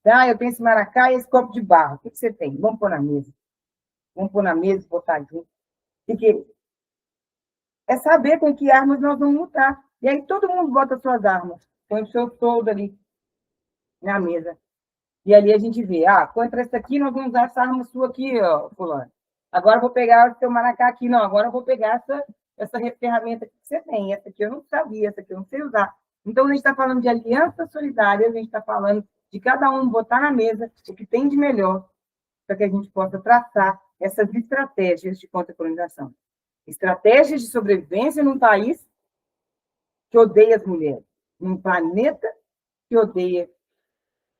Tá? Eu tenho esse maracá e esse copo de barro. O que você tem? Vamos pôr na mesa. Vamos pôr na mesa e botar junto. Porque é saber com que armas nós vamos lutar. E aí todo mundo bota suas armas, põe o seu soldo ali na mesa. E ali a gente vê, contra essa aqui, nós vamos usar essa arma sua aqui, ó, fulano. Agora eu vou pegar o seu maracá aqui, não, agora eu vou pegar essa ferramenta que você tem, essa aqui eu não sabia, essa aqui eu não sei usar. Então, a gente está falando de aliança solidária, a gente está falando de cada um botar na mesa o que tem de melhor para que a gente possa traçar essas estratégias de contra-colonização. Estratégias de sobrevivência num país que odeia as mulheres, num planeta que odeia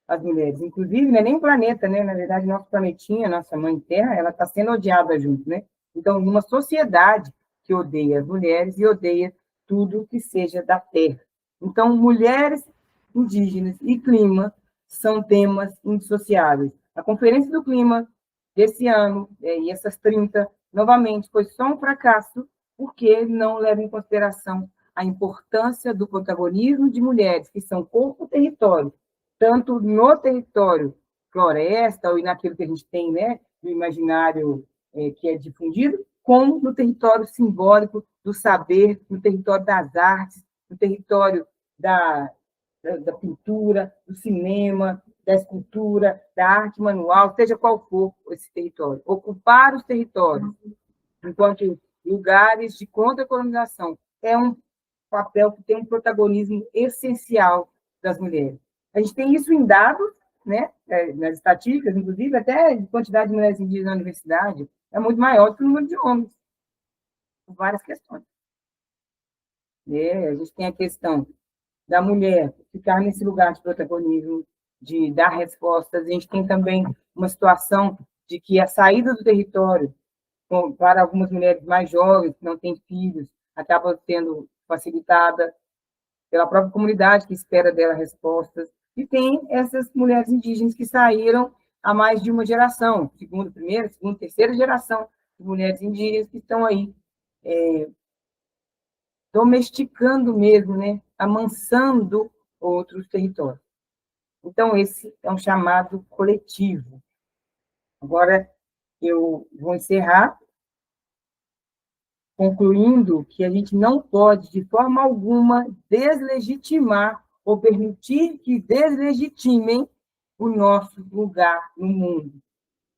as mulheres. Inclusive, não é nem planeta, né? Na verdade, nosso planetinha, nossa mãe Terra, ela está sendo odiada junto, né? Então, numa sociedade que odeia as mulheres e odeia tudo que seja da Terra. Então, mulheres indígenas e clima são temas indissociáveis. A Conferência do Clima desse ano, e essas 30, novamente, foi só um fracasso, porque não leva em consideração a importância do protagonismo de mulheres, que são corpo-território, tanto no território floresta, ou naquilo que a gente tem, né, do imaginário que é difundido, como no território simbólico do saber, no território das artes, no território da pintura, do cinema, da escultura, da arte manual, seja qual for esse território. Ocupar os territórios enquanto lugares de contra-colonização é um papel que tem um protagonismo essencial das mulheres. A gente tem isso em dados, né, nas estatísticas, inclusive, até a quantidade de mulheres indígenas na universidade é muito maior do que o número de homens, por várias questões. A gente tem a questão da mulher ficar nesse lugar de protagonismo, de dar respostas. A gente tem também uma situação de que a saída do território, para algumas mulheres mais jovens, que não têm filhos, acaba sendo facilitada pela própria comunidade, que espera dela respostas. E tem essas mulheres indígenas que saíram há mais de uma geração, primeira, segunda, terceira geração de mulheres indígenas que estão aí domesticando mesmo, né? Amansando outros territórios. Então, esse é um chamado coletivo. Agora, eu vou encerrar concluindo que a gente não pode, de forma alguma, deslegitimar ou permitir que deslegitimem o nosso lugar no mundo,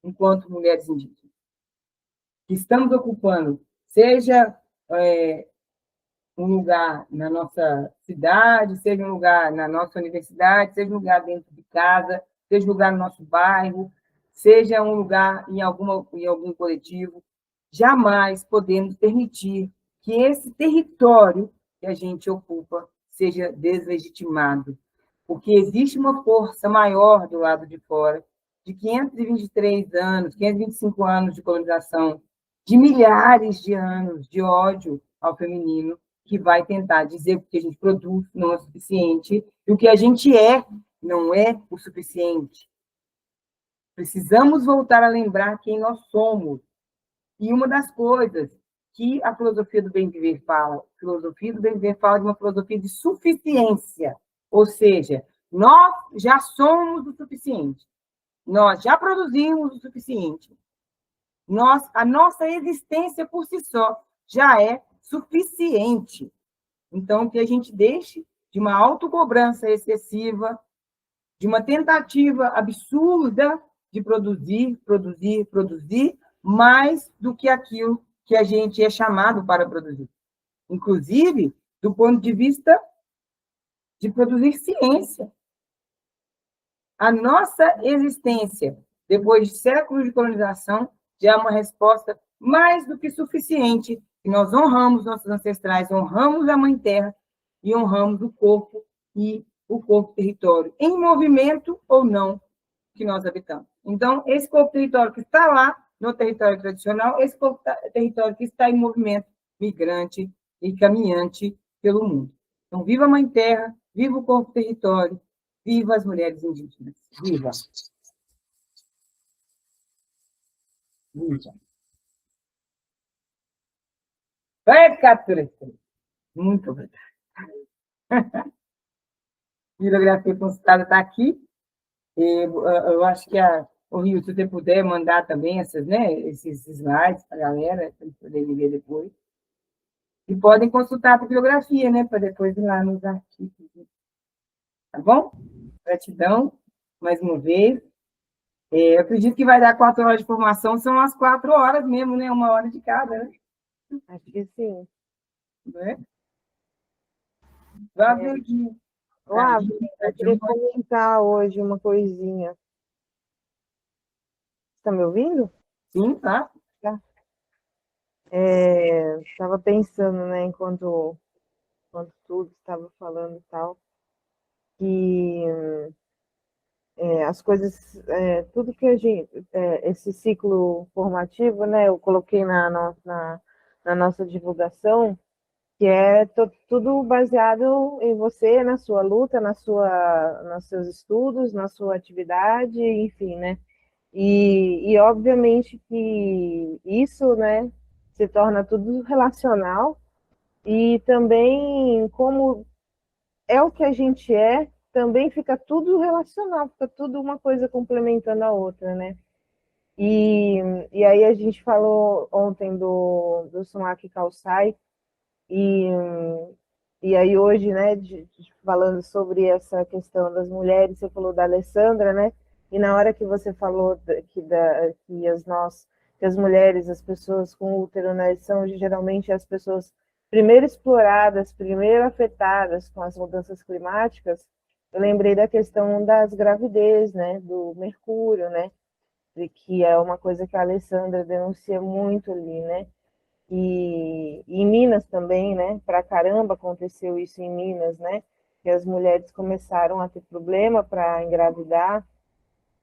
enquanto mulheres indígenas. Que estamos ocupando, seja um lugar na nossa cidade, seja um lugar na nossa universidade, seja um lugar dentro de casa, seja um lugar no nosso bairro, seja um lugar em algum coletivo, jamais podemos permitir que esse território que a gente ocupa seja deslegitimado, porque existe uma força maior do lado de fora, de 523 anos, 525 anos de colonização, de milhares de anos de ódio ao feminino, que vai tentar dizer que o que a gente produz não é suficiente e o que a gente é não é o suficiente. Precisamos voltar a lembrar quem nós somos. E uma das coisas que a filosofia do bem viver fala, de uma filosofia de suficiência. Ou seja, nós já somos o suficiente. Nós já produzimos o suficiente. A nossa existência por si só já é suficiente. Então, que a gente deixe de uma autocobrança excessiva, de uma tentativa absurda de produzir mais do que aquilo que a gente é chamado para produzir. Inclusive, do ponto de vista de produzir ciência. A nossa existência, depois de séculos de colonização, já é uma resposta mais do que suficiente, e nós honramos nossos ancestrais, honramos a Mãe Terra e honramos o corpo e o corpo-território, em movimento ou não, que nós habitamos. Então, esse corpo-território que está lá, no território tradicional, esse corpo-território que está em movimento migrante e caminhante pelo mundo. Então, viva a Mãe Terra, viva o corpo-território, viva as mulheres indígenas. Viva! Viva! Vai, captura! Muito obrigada. Bibliografia consultada está aqui. Eu acho que o Rio, se você puder mandar também esses slides para a galera, para eles poderem ver depois. E podem consultar a bibliografia, para depois ir lá nos artigos. Tá bom? Gratidão, mais uma vez. Eu acredito que vai dar 4 horas de formação, são as 4 horas mesmo, 1 hora de cada, né? Acho que sim. Né? Vamos ver aqui. Eu queria comentar hoje uma coisinha. Está me ouvindo? Sim, tá. Estava pensando, enquanto tudo estava falando e tal, que as coisas, tudo que a gente, esse ciclo formativo, eu coloquei na nossa divulgação, que é tudo baseado em você, na sua luta, nos seus estudos, na sua atividade, enfim, né? E obviamente que isso, se torna tudo relacional e também como é o que a gente também fica tudo relacional, fica tudo uma coisa complementando a outra, né? E, e aí a gente falou ontem do Sumac Calçai, e, e aí hoje, falando sobre essa questão das mulheres, você falou da Alessandra, né? E na hora que você falou que as mulheres, as pessoas com útero, são geralmente as pessoas primeiro exploradas, primeiro afetadas com as mudanças climáticas, eu lembrei da questão das gravidez, do mercúrio, de que é uma coisa que a Alessandra denuncia muito ali, E em Minas também, Pra caramba aconteceu isso em Minas, Que as mulheres começaram a ter problema para engravidar.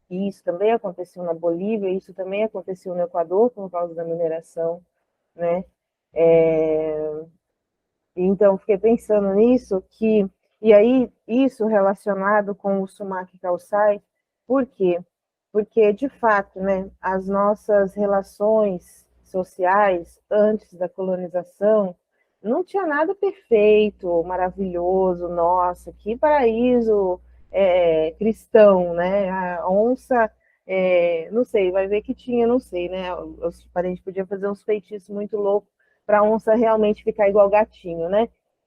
E isso também aconteceu na Bolívia, isso também aconteceu no Equador por causa da mineração, né? Então, fiquei pensando nisso, e aí, isso relacionado com o Sumac Calçai, por quê? Porque, de fato, as nossas relações sociais antes da colonização não tinha nada perfeito, maravilhoso, nossa, que paraíso cristão, A onça, não sei, vai ver que tinha, não sei, Os parentes podiam fazer uns feitiços muito loucos para a onça realmente ficar igual gatinho,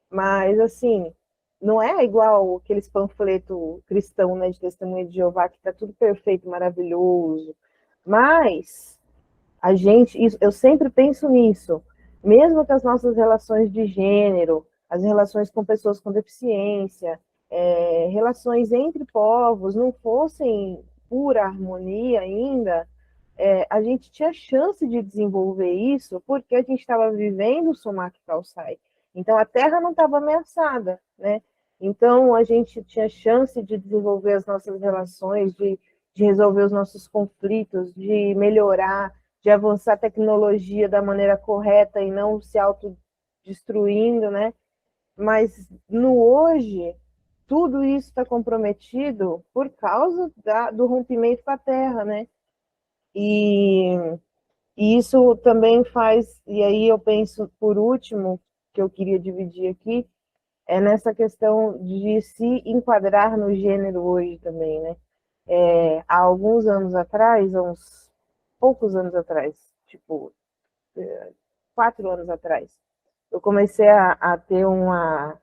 Mas, assim, não é igual aqueles panfletos cristãos, de Testemunha de Jeová, que está tudo perfeito, maravilhoso. Mas eu sempre penso nisso, mesmo que as nossas relações de gênero, as relações com pessoas com deficiência, relações entre povos não fossem pura harmonia ainda, a gente tinha chance de desenvolver isso porque a gente estava vivendo o Sumac Calçai. Então, a terra não estava ameaçada, Então, a gente tinha chance de desenvolver as nossas relações, de resolver os nossos conflitos, de melhorar, de avançar a tecnologia da maneira correta e não se autodestruindo, Mas, no hoje, tudo isso está comprometido por causa do rompimento com a terra, E, e isso também faz, e aí eu penso, por último, que eu queria dividir aqui, é nessa questão de se enquadrar no gênero hoje também, né? Há alguns anos atrás, há uns poucos anos atrás, tipo 4 anos atrás, eu comecei a ter uma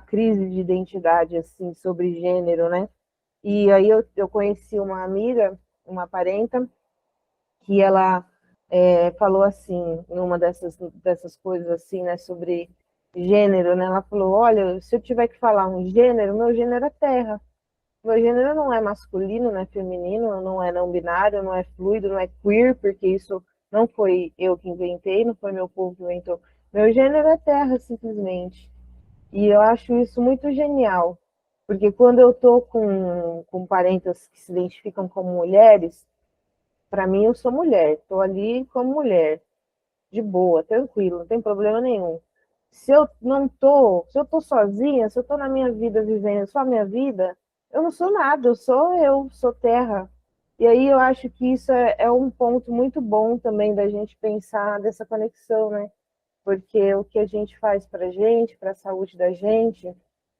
crise de identidade assim sobre gênero, né? E aí eu conheci uma amiga, uma parenta, que ela falou assim, numa dessas coisas assim, né, sobre gênero, né? Ela falou, olha, se eu tiver que falar um gênero, meu gênero é terra. Meu gênero não é masculino, não é feminino, não é não binário, não é fluido, não é queer, porque isso não foi eu que inventei, não foi meu povo que inventou. Meu gênero é terra, simplesmente. E eu acho isso muito genial, porque quando eu tô com parentes que se identificam como mulheres, para mim eu sou mulher, estou ali como mulher, de boa, tranquilo, não tem problema nenhum. Se eu tô sozinha, se eu tô na minha vida vivendo só a minha vida, eu não sou nada, eu sou terra. E aí eu acho que isso é um ponto muito bom também da gente pensar dessa conexão, né? Porque o que a gente faz para a saúde da gente,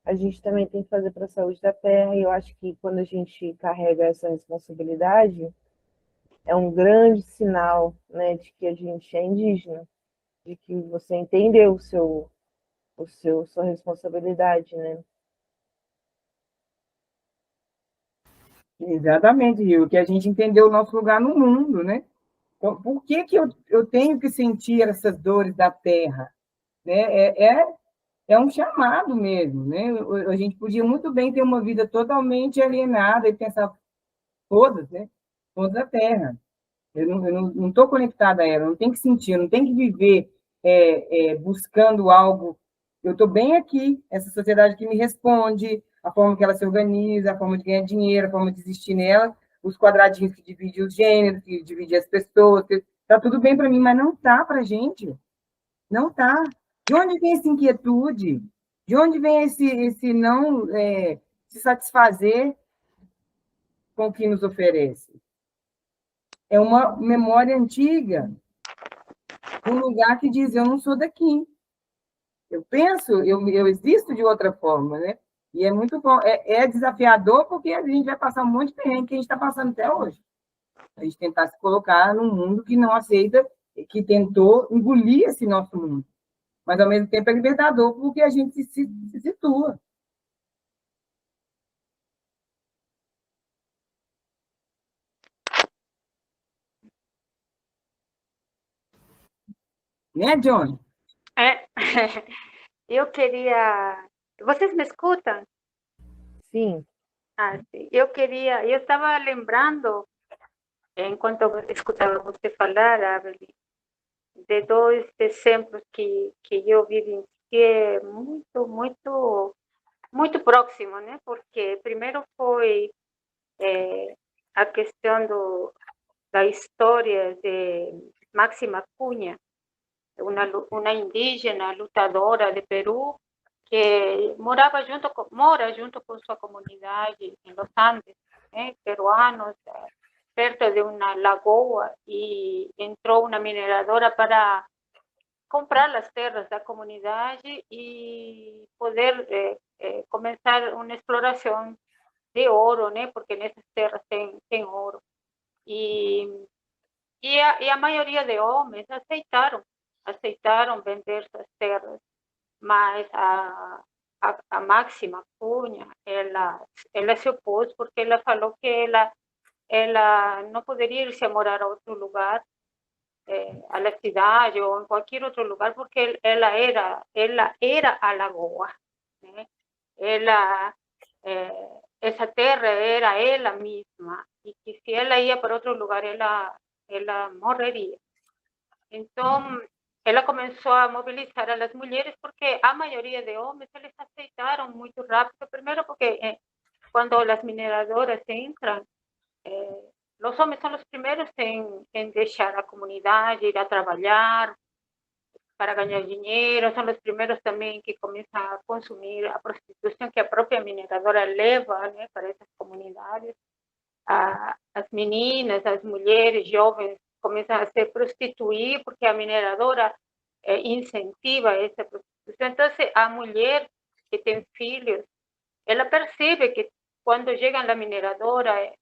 a gente também tem que fazer para a saúde da terra. E eu acho que quando a gente carrega essa responsabilidade, é um grande sinal, né, de que a gente é indígena, de que você entendeu sua responsabilidade, né? Exatamente, Rio, que a gente entendeu o nosso lugar no mundo, né? Então, por que, que eu tenho que sentir essas dores da terra? Né? É um chamado mesmo, né? A gente podia muito bem ter uma vida totalmente alienada e pensar, todas, né? Todas a terra. Eu não estou conectada a ela, eu não tenho que sentir, eu não tenho que viver buscando algo. Eu estou bem aqui, essa sociedade que me responde, a forma que ela se organiza, a forma de ganhar dinheiro, a forma de existir nela, os quadradinhos que dividem os gêneros, que dividem as pessoas, está tudo bem para mim, mas não está para a gente. Não está. De onde vem essa inquietude? De onde vem esse não se satisfazer com o que nos oferece? É uma memória antiga, um lugar que diz: eu não sou daqui. Eu penso, eu existo de outra forma, né? E é muito bom, é desafiador porque a gente vai passar um monte de perrengue que a gente está passando até hoje. A gente tentar se colocar num mundo que não aceita, que tentou engolir esse nosso mundo. Mas, ao mesmo tempo, é libertador porque a gente se situa. Né, Johnny? É, eu queria. Vocês me escutam? Sim, Ah, sim. Eu estava lembrando, enquanto eu escutava você falar, Avril, de dois exemplos que eu vivenciei muito próximo, né? Porque primeiro foi a questão da história de Máxima Cunha, uma indígena lutadora de Peru que mora junto com sua comunidade em Los Andes, né, peruanos, perto de uma lagoa, e entrou uma mineradora para comprar as terras da comunidade e poder começar uma exploração de ouro, né, porque nessas terras tem ouro. E, e a maioria de homens aceitaram vender suas terras, mas a Máxima Cunha, ela se opôs porque ela falou que ela não poderia irse a morar a outro lugar, a la cidade ou em qualquer outro lugar, porque ela era a lagoa, né? Ela, essa terra era ela mesma, e que se ela ia para outro lugar, ela morreria. Então, ela começou a mobilizar as mulheres porque a maioria de homens eles aceitaram muito rápido, primeiro porque quando as mineradoras entram, os homens são os primeiros em deixar a comunidade, ir a trabalhar para ganhar dinheiro, são os primeiros também que começam a consumir a prostituição que a própria mineradora leva, né, para essas comunidades. As meninas, as mulheres jovens começam a se prostituir porque a mineradora incentiva essa prostituição. Então, a mulher tem filhos, ela percebe que quando chega na mineradora,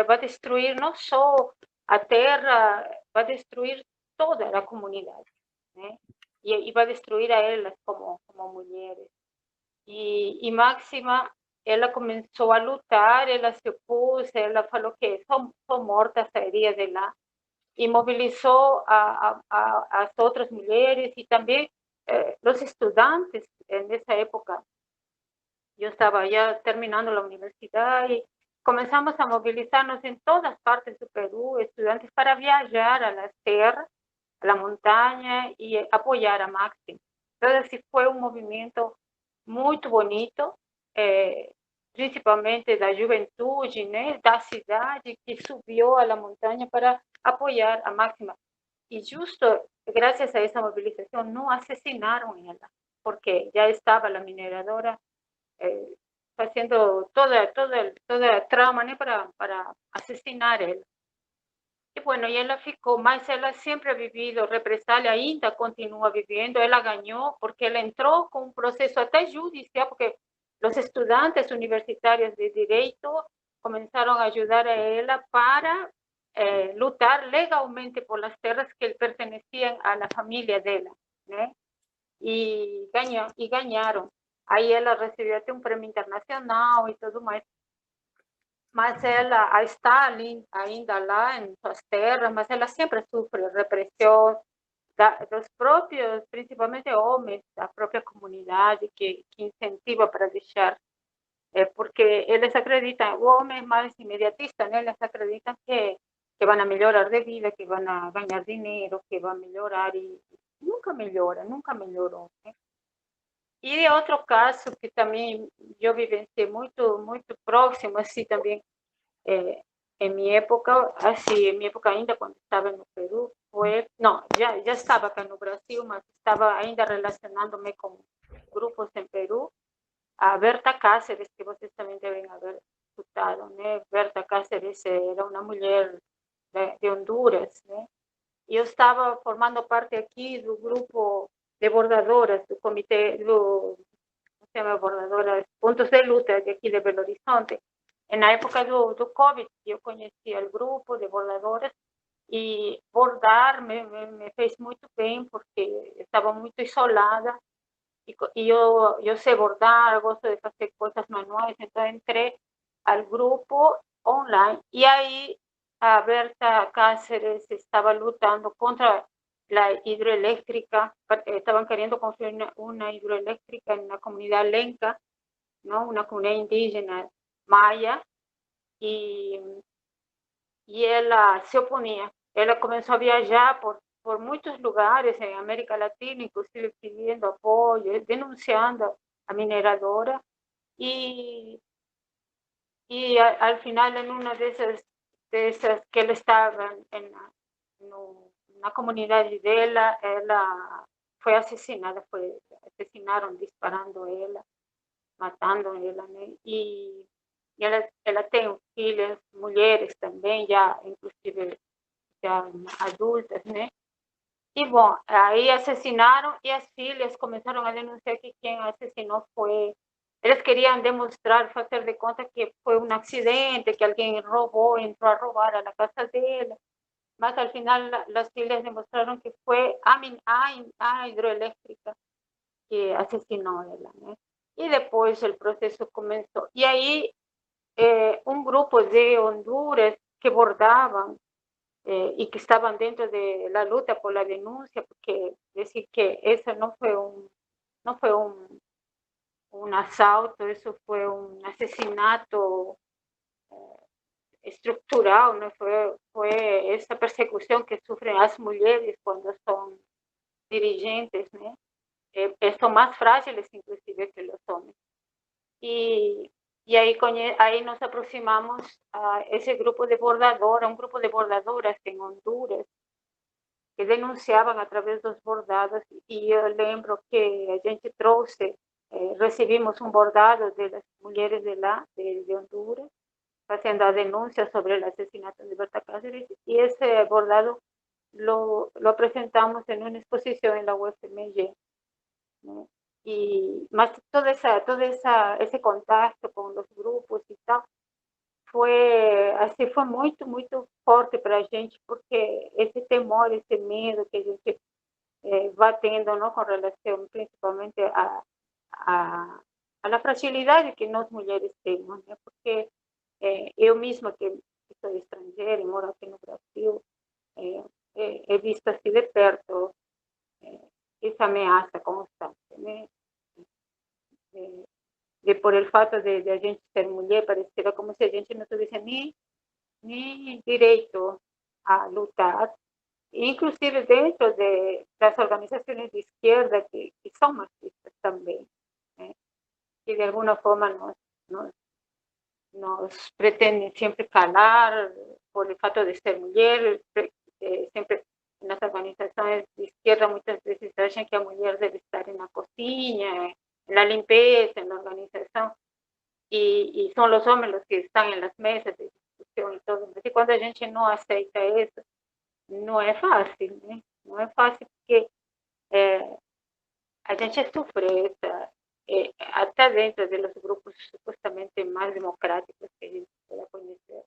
vai destruir não só a terra, vai destruir toda a comunidade, né? E vai destruir a elas como mulheres. E Máxima, ela começou a lutar, ela se opôs, ela falou que são mortas, sairia de lá, e mobilizou as outras mulheres e também os estudantes nessa época. Eu estava já terminando a universidade, começamos a mobilizar-nos em todas partes do Peru, estudantes, para viajar a la terra, a la montanha e apoiar a Máxima. Então, esse foi um movimento muito bonito, principalmente da juventude, né, da cidade, que subiu a la montanha para apoiar a Máxima. E justo graças a essa mobilização não assassinaram ela, porque já estava a mineradora fazendo toda a trama, né, para assassinar ela. E, bueno, e ela ficou, mas ela sempre ha vivido represália, ainda continua vivendo, ela ganhou, porque ela entrou com um processo até judicial, porque os estudantes universitários de direito começaram a ajudar a ela para lutar legalmente por as terras que pertenciam à família dela, né? E ganharam. Aí ela recebeu até um prêmio internacional e tudo mais. Mas ela está ali, ainda lá em suas terras, mas ela sempre sofre repressão dos próprios, principalmente homens, da própria comunidade, que incentiva para deixar, porque eles acreditam, o homem é mais imediatista, né? Eles acreditam que vão melhorar de vida, que vão ganhar dinheiro, que vão melhorar, e nunca melhora, nunca melhorou, né? E outro caso que também eu vivenciei muito próximo, assim, também, em minha época, assim, em minha época ainda quando estava no Peru, foi, não, já estava aqui no Brasil, mas estava ainda relacionando-me com grupos em Peru, a Berta Cáceres, que vocês também devem haber escutado, né? Berta Cáceres era uma mulher de Honduras, né? E eu estava formando parte aqui do grupo de bordadoras, do comitê, se chama bordadoras, pontos de luta de aqui de Belo Horizonte. E na época do Covid, eu conheci o grupo de bordadoras e bordar me fez muito bem, porque estava muito isolada e eu sei bordar, gosto de fazer coisas manuais, então entrei ao grupo online e aí a Berta Cáceres estava lutando contra a hidroeléctrica, estaban queriendo construir una hidroeléctrica en la comunidad lenca, ¿no? Una comunidad indígena maya, y ela se oponía. Ela comenzó a viajar por muchos lugares en América Latina, inclusive pidiendo apoyo, denunciando a mineradora, y al final en una de esas que ela estaba na comunidade dela, ela foi assassinada, assassinaram disparando ela, matando ela, né? E ela tem filhas, mulheres também, já inclusive já adultas, né? E bom, aí assassinaram e as filhas começaram a denunciar que quem assassinou foi. Eles queriam demonstrar, fazer de conta que foi um acidente, que alguém roubou, entrou a roubar na casa dela. Mas al final las filhas demostraron que fue a hidroeléctrica que asesinó a ella, ¿no? Y después el proceso comenzó. Y ahí un grupo de Honduras que bordaban y que estaban dentro de la lucha por la denuncia, porque decir que eso no fue un asalto, eso fue un asesinato estructural, né? Foi essa persecução que sofrem as mulheres quando são dirigentes, né? São mais frágeis, inclusive, que os homens. E aí nos aproximamos a esse grupo de bordadoras, um grupo de bordadoras em Honduras, que denunciavam através dos bordados, e eu lembro que a gente trouxe, recebimos um bordado das mulheres de lá, de Honduras, haciendo a denuncia sobre el asesinato de Berta Cáceres, y ese bordado lo presentamos en una exposición en la UFMG, ¿no? mas esse contato com os grupos e tal, foi muito, muito forte para a gente, porque esse temor, esse medo que a gente vai tendo, não, com relação principalmente a fragilidade que nós mulheres temos, né? Porque eu mesma, que sou estrangeira e moro aqui no Brasil, he visto assim de perto essa ameaça constante, né? Por el fato de a gente ser mulher, parecia como se a gente não tivesse nem direito a lutar, inclusive dentro das organizações de esquerda que são machistas também, né? Que de alguma forma nos pretendem sempre calar por o fato de ser mulher, sempre nas organizações de esquerda muitas vezes acham que a mulher deve estar na cozinha, na limpeza, na organização, e são os homens os que estão nas mesas de discussão e tudo. E quando a gente não aceita isso, não é fácil, né? Não é fácil porque a gente sofre essa, até dentro dos grupos supostamente mais democráticos que a gente pode conhecer,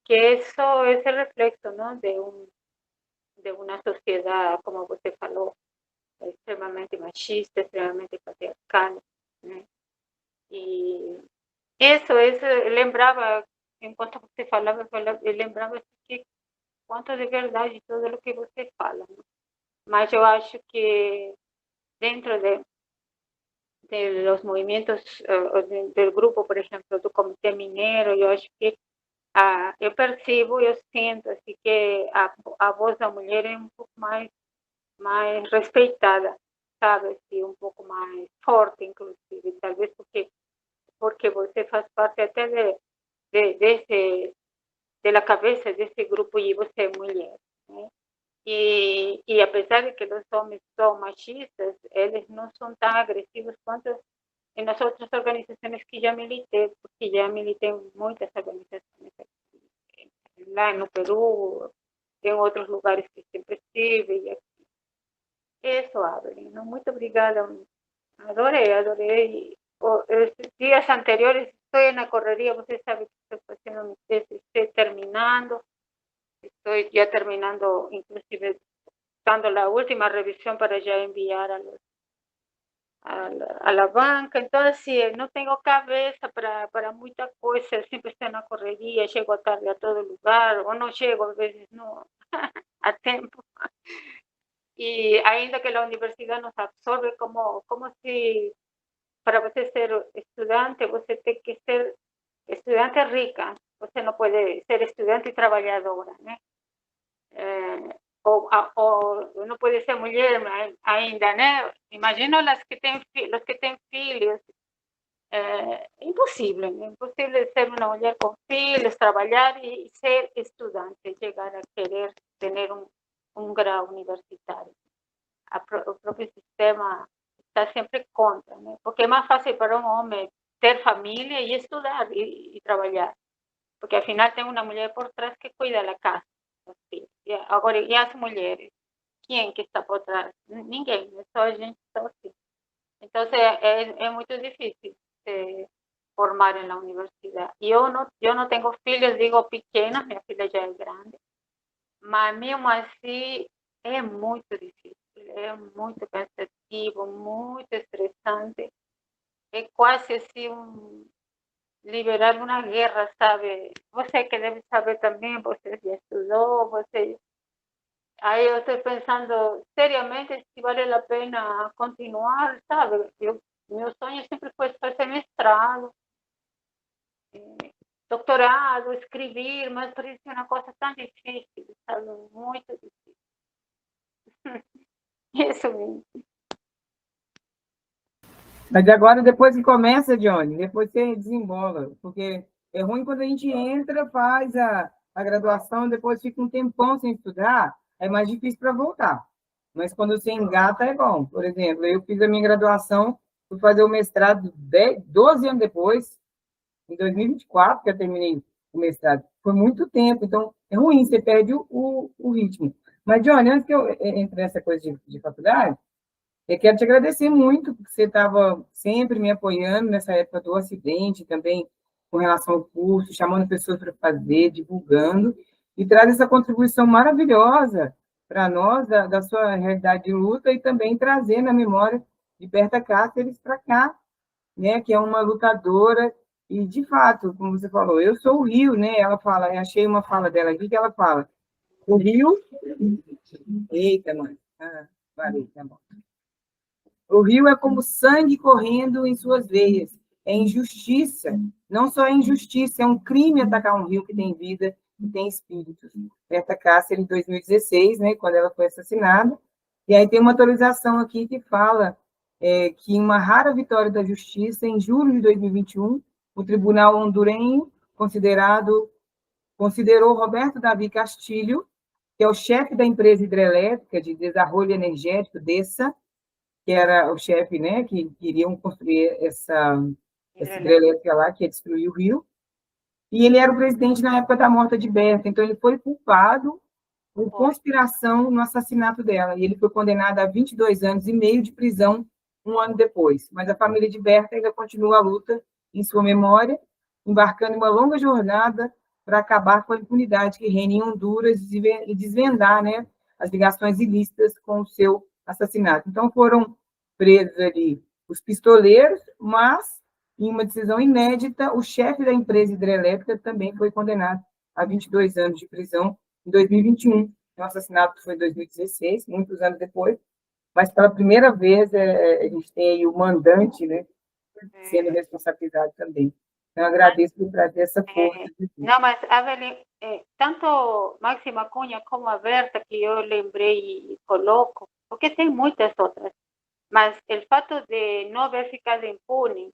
que isso é esse reflexo, não, de uma sociedade, como você falou, extremamente machista, extremamente patriarcal, né? E isso eu lembrava, enquanto você falava, eu lembrava que quanto de verdade tudo o que você fala, né? Mas eu acho que dentro de los movimientos del grupo, por ejemplo, do Comitê Mineiro, eu acho que eu percebo, eu sinto assim, que a voz da mulher é um pouco mais respeitada, sabe? Assim, um pouco mais forte, inclusive, talvez porque você faz parte até da cabeça desse grupo e você é mulher, né? E apesar de que os homens são machistas, eles não são tão agressivos quanto em as outras organizações que já militei, porque já militei em muitas organizações aqui, lá no Peru, em outros lugares que sempre estive, e aqui. Isso, Avelin, muito obrigada, adorei. Esses dias anteriores estou na correria, você sabe que estou fazendo mi tesis, estou terminando, estou já terminando, inclusive, dando a última revisión para ya enviar a la banca. Entonces, sí, no tengo cabeza para muita coisa, sempre estou na correria, chego tarde a todo lugar, ou não chego, às vezes, não, a tempo. E ainda que a universidade nos absorve como se, para você ser estudante, você tem que ser estudante rica, você não pode ser estudante e trabalhadora, né? Ou não pode ser mulher ainda, né? Imagina os que têm filhos. Impossível ser uma mulher com filhos, trabalhar e ser estudante, chegar a querer ter um grau universitário. O próprio sistema está sempre contra, né? Porque é mais fácil para um homem ter família e estudar e trabalhar, porque afinal tem uma mulher por trás que cuida da casa. Agora, e as mulheres? Quem que está por trás? Ninguém, é só a gente sozinho. Então, é muito difícil formar na universidade. Eu não tenho filhos, digo pequenas, minha filha já é grande, mas mesmo assim é muito difícil, é muito cansativo, muito estressante. É quase assim liberar uma guerra, sabe? Você que deve saber também, você já estudou, você... Aí eu estou pensando seriamente se vale a pena continuar, sabe? Meu sonho sempre foi fazer mestrado, doutorado, escrever, mas parece uma coisa tão difícil, sabe? Muito difícil. Isso mesmo. Mas agora, depois que começa, Johnny, depois você desembola, porque é ruim quando a gente entra, faz a graduação, depois fica um tempão sem estudar, é mais difícil para voltar. Mas quando você engata, é bom. Por exemplo, eu fiz a minha graduação, fui fazer o mestrado 12 anos depois, em 2024, que eu terminei o mestrado. Foi muito tempo, então é ruim, você perde o ritmo. Mas, Johnny, antes que eu entre nessa coisa de faculdade, Eu quero te agradecer muito, porque você estava sempre me apoiando nessa época do acidente, também com relação ao curso, chamando pessoas para fazer, divulgando, e traz essa contribuição maravilhosa para nós, da sua realidade de luta, e também trazer na memória de Berta Cáceres para cá, né, que é uma lutadora, e de fato, como você falou, eu sou o Rio, né? Ela fala, eu achei uma fala dela aqui que ela fala, o Rio. Eita, mãe. Ah, valeu, tá bom. O rio é como sangue correndo em suas veias. É injustiça. Não só é injustiça, é um crime atacar um rio que tem vida, que tem espíritos. Berta Cáceres, em 2016, né, quando ela foi assassinada. E aí tem uma atualização aqui que fala que em uma rara vitória da justiça, em julho de 2021, o tribunal hondurenho considerou Roberto Davi Castilho, que é o chefe da empresa hidrelétrica de desarrollo energético, DESA, que era o chefe, né, que queriam construir essa hidrelétrica lá, que ia destruir o rio, e ele era o presidente na época da morte de Berta, então ele foi culpado por conspiração no assassinato dela, e ele foi condenado a 22 anos e meio de prisão um ano depois, mas a família de Berta ainda continua a luta em sua memória, embarcando em uma longa jornada para acabar com a impunidade que reina em Honduras e desvendar, né, as ligações ilícitas com o seu assassinato. Então, foram presos ali os pistoleiros, mas, em uma decisão inédita, o chefe da empresa hidrelétrica também foi condenado a 22 anos de prisão em 2021. O assassinato foi em 2016, muitos anos depois, mas pela primeira vez a gente tem aí o mandante, né, sendo responsabilizado também. Então, eu agradeço por trazer essa força. Não, mas, Evelyn, tanto Máxima Cunha como a Berta, que eu lembrei e coloco, porque tem muitas outras, mas o fato de não haver ficado impune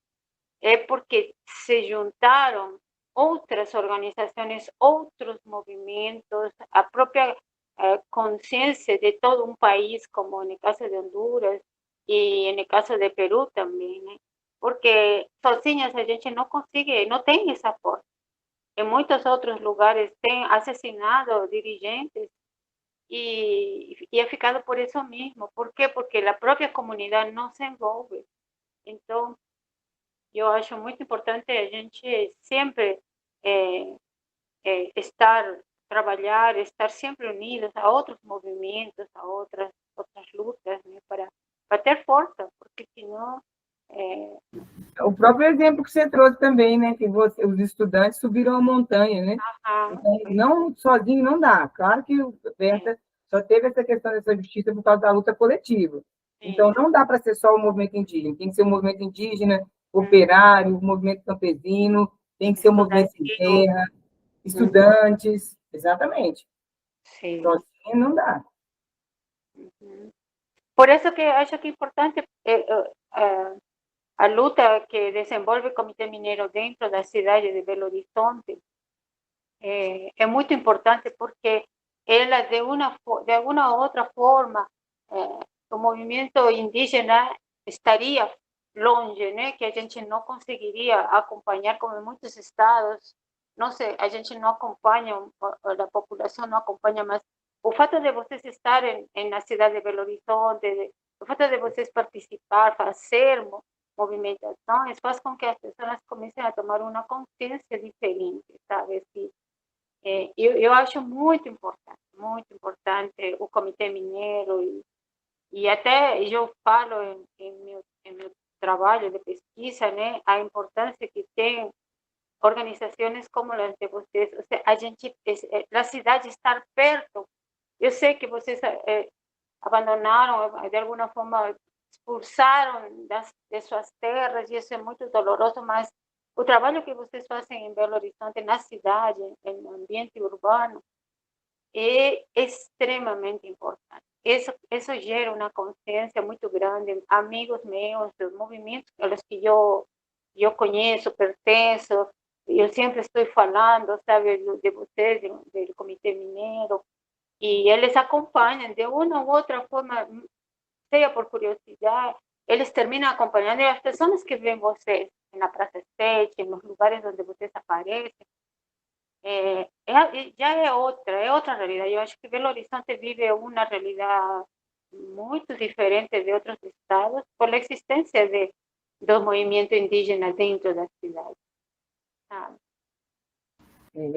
é porque se juntaram outras organizações, outros movimentos, a própria consciência de todo um país, como no caso de Honduras e no caso de Peru também, né? Porque sozinhas a gente não consegue, não tem essa força. Em muitos outros lugares tem assassinado dirigentes e é ficado por isso mesmo. Por quê? Porque a própria comunidade não se envolve. Então, eu acho muito importante a gente sempre estar, trabalhar, estar sempre unidos a outros movimentos, a outras lutas, né, para ter força, porque senão... O próprio exemplo que você trouxe também, né, que os estudantes subiram a montanha, né? Então, não sozinho não dá. Claro que o Berta só teve essa questão dessa justiça por causa da luta coletiva. Então, não dá para ser só o movimento indígena. Tem que ser o movimento indígena, operário, o movimento campesino, tem que ser o movimento sem terra, estudantes, exatamente. Sim. Sozinho não dá. Por isso que acho que é importante a luta que desenvolve o Comitê Mineiro dentro da cidade de Belo Horizonte é muito importante porque ela, de alguma outra forma, o movimento indígena estaria longe, né? Que a gente não conseguiria acompanhar, como em muitos estados, não sei, a gente não acompanha, a população não acompanha, mas o fato de vocês estarem na cidade de Belo Horizonte, o fato de vocês participar, fazer movimentações, faz com que as pessoas comecem a tomar uma consciência diferente, sabe? Assim, eu acho muito importante o Comitê Mineiro e até eu falo em meu trabalho de pesquisa, né, a importância que tem organizações como as de vocês, ou seja, a cidade estar perto. Eu sei que vocês abandonaram, de alguma forma, expulsaram de suas terras, e isso é muito doloroso, mas o trabalho que vocês fazem em Belo Horizonte, na cidade, no ambiente urbano, é extremamente importante. Isso gera uma consciência muito grande. Amigos meus, dos movimentos aos que eu conheço, pertenço, eu sempre estou falando, sabe, de vocês, do Comitê Mineiro, e eles acompanham de uma ou outra forma, seja por curiosidade, eles terminam acompanhando, e as pessoas que veem vocês na Praça 7, nos lugares onde vocês aparecem, já é outra realidade. Eu acho que Belo Horizonte vive uma realidade muito diferente de outros estados por a existência do movimento indígena dentro da cidade. Sabe?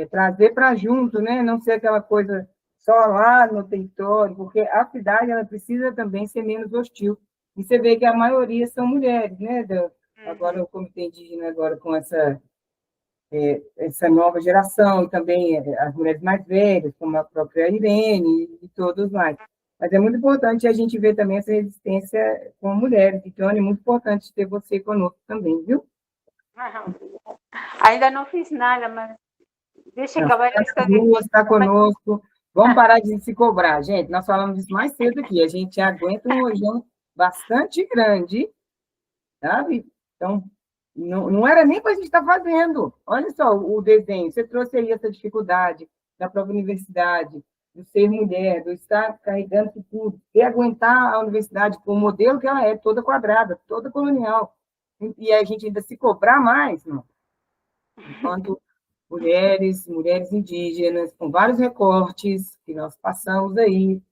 Trazer para junto, né? Não ser aquela coisa só lá no território, porque a cidade ela precisa também ser menos hostil. E você vê que a maioria são mulheres, né? Agora o Comitê Indígena agora com essa nova geração, e também as mulheres mais velhas, como a própria Irene e todos mais. Mas é muito importante a gente ver também essa resistência com mulheres. Então, é muito importante ter você conosco também, viu? Ainda não fiz nada, mas deixa acabar a história. Está conosco. Vamos parar de se cobrar, gente. Nós falamos disso mais cedo aqui. A gente aguenta um rojão bastante grande, sabe? Então, não era nem para a gente estar fazendo. Olha só o desenho. Você trouxe aí essa dificuldade da própria universidade, do ser mulher, do estar carregando isso tudo, e aguentar a universidade com o modelo que ela é, toda quadrada, toda colonial. E a gente ainda se cobrar mais, não? Enquanto mulheres indígenas, com vários recortes que nós passamos aí.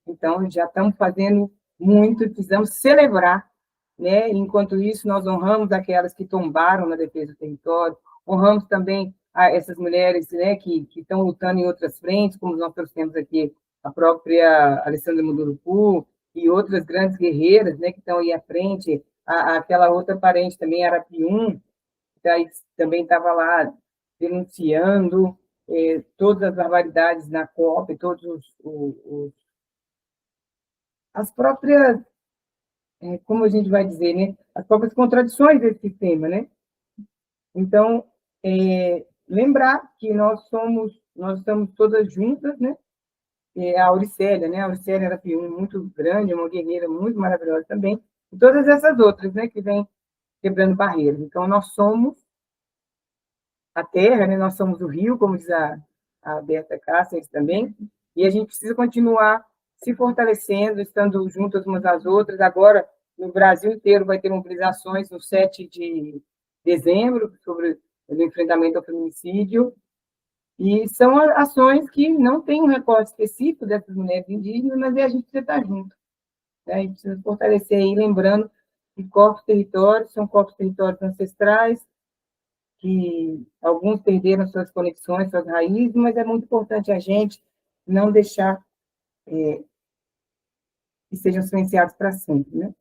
Então, já estamos fazendo muito, precisamos celebrar, né? Enquanto isso, nós honramos aquelas que tombaram na defesa do território, honramos também essas mulheres, né, que estão lutando em outras frentes, como nós trouxemos aqui a própria Alessandra Munduruku e outras grandes guerreiras, né, que estão aí à frente, aquela outra parente também, Arapium, que também estava lá denunciando todas as barbaridades na COP, todos as próprias, como a gente vai dizer, né? As próprias contradições desse sistema, né? Então, lembrar que nós estamos todas juntas, né? A Auricélia, né? A Auricélia era muito grande, uma guerreira muito maravilhosa também, e todas essas outras, né? Que vêm quebrando barreiras. Então, nós somos a terra, né? Nós somos o rio, como diz a Berta Cáceres também, e a gente precisa continuar se fortalecendo, estando juntas umas às outras. Agora, no Brasil inteiro, vai ter mobilizações no 7 de dezembro sobre o enfrentamento ao feminicídio, e são ações que não têm um recorte específico dessas mulheres indígenas, mas a gente precisa estar junto, né? A gente precisa fortalecer aí, lembrando que corpos territórios são corpos territórios ancestrais, que alguns perderam suas conexões, suas raízes, mas é muito importante a gente não deixar que sejam silenciados para sempre, né?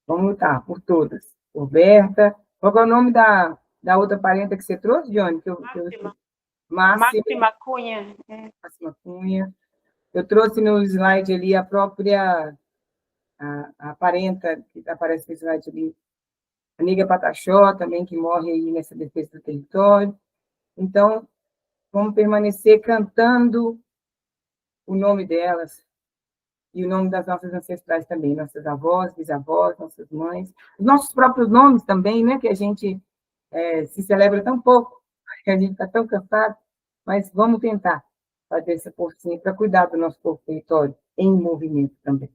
Vamos lutar por todas. Por Berta. Qual é o nome da outra parenta que você trouxe, Johnny? Máxima Cunha. Máxima Cunha. Eu trouxe no slide ali a própria a parenta que aparece no slide ali, a Niga Pataxó, também, que morre aí nessa defesa do território. Então, vamos permanecer cantando o nome delas e o nome das nossas ancestrais também, nossas avós, bisavós, nossas mães, os nossos próprios nomes também, né, que a gente se celebra tão pouco, que a gente está tão cansado, mas vamos tentar fazer essa forcinha para cuidar do nosso povo território em movimento também.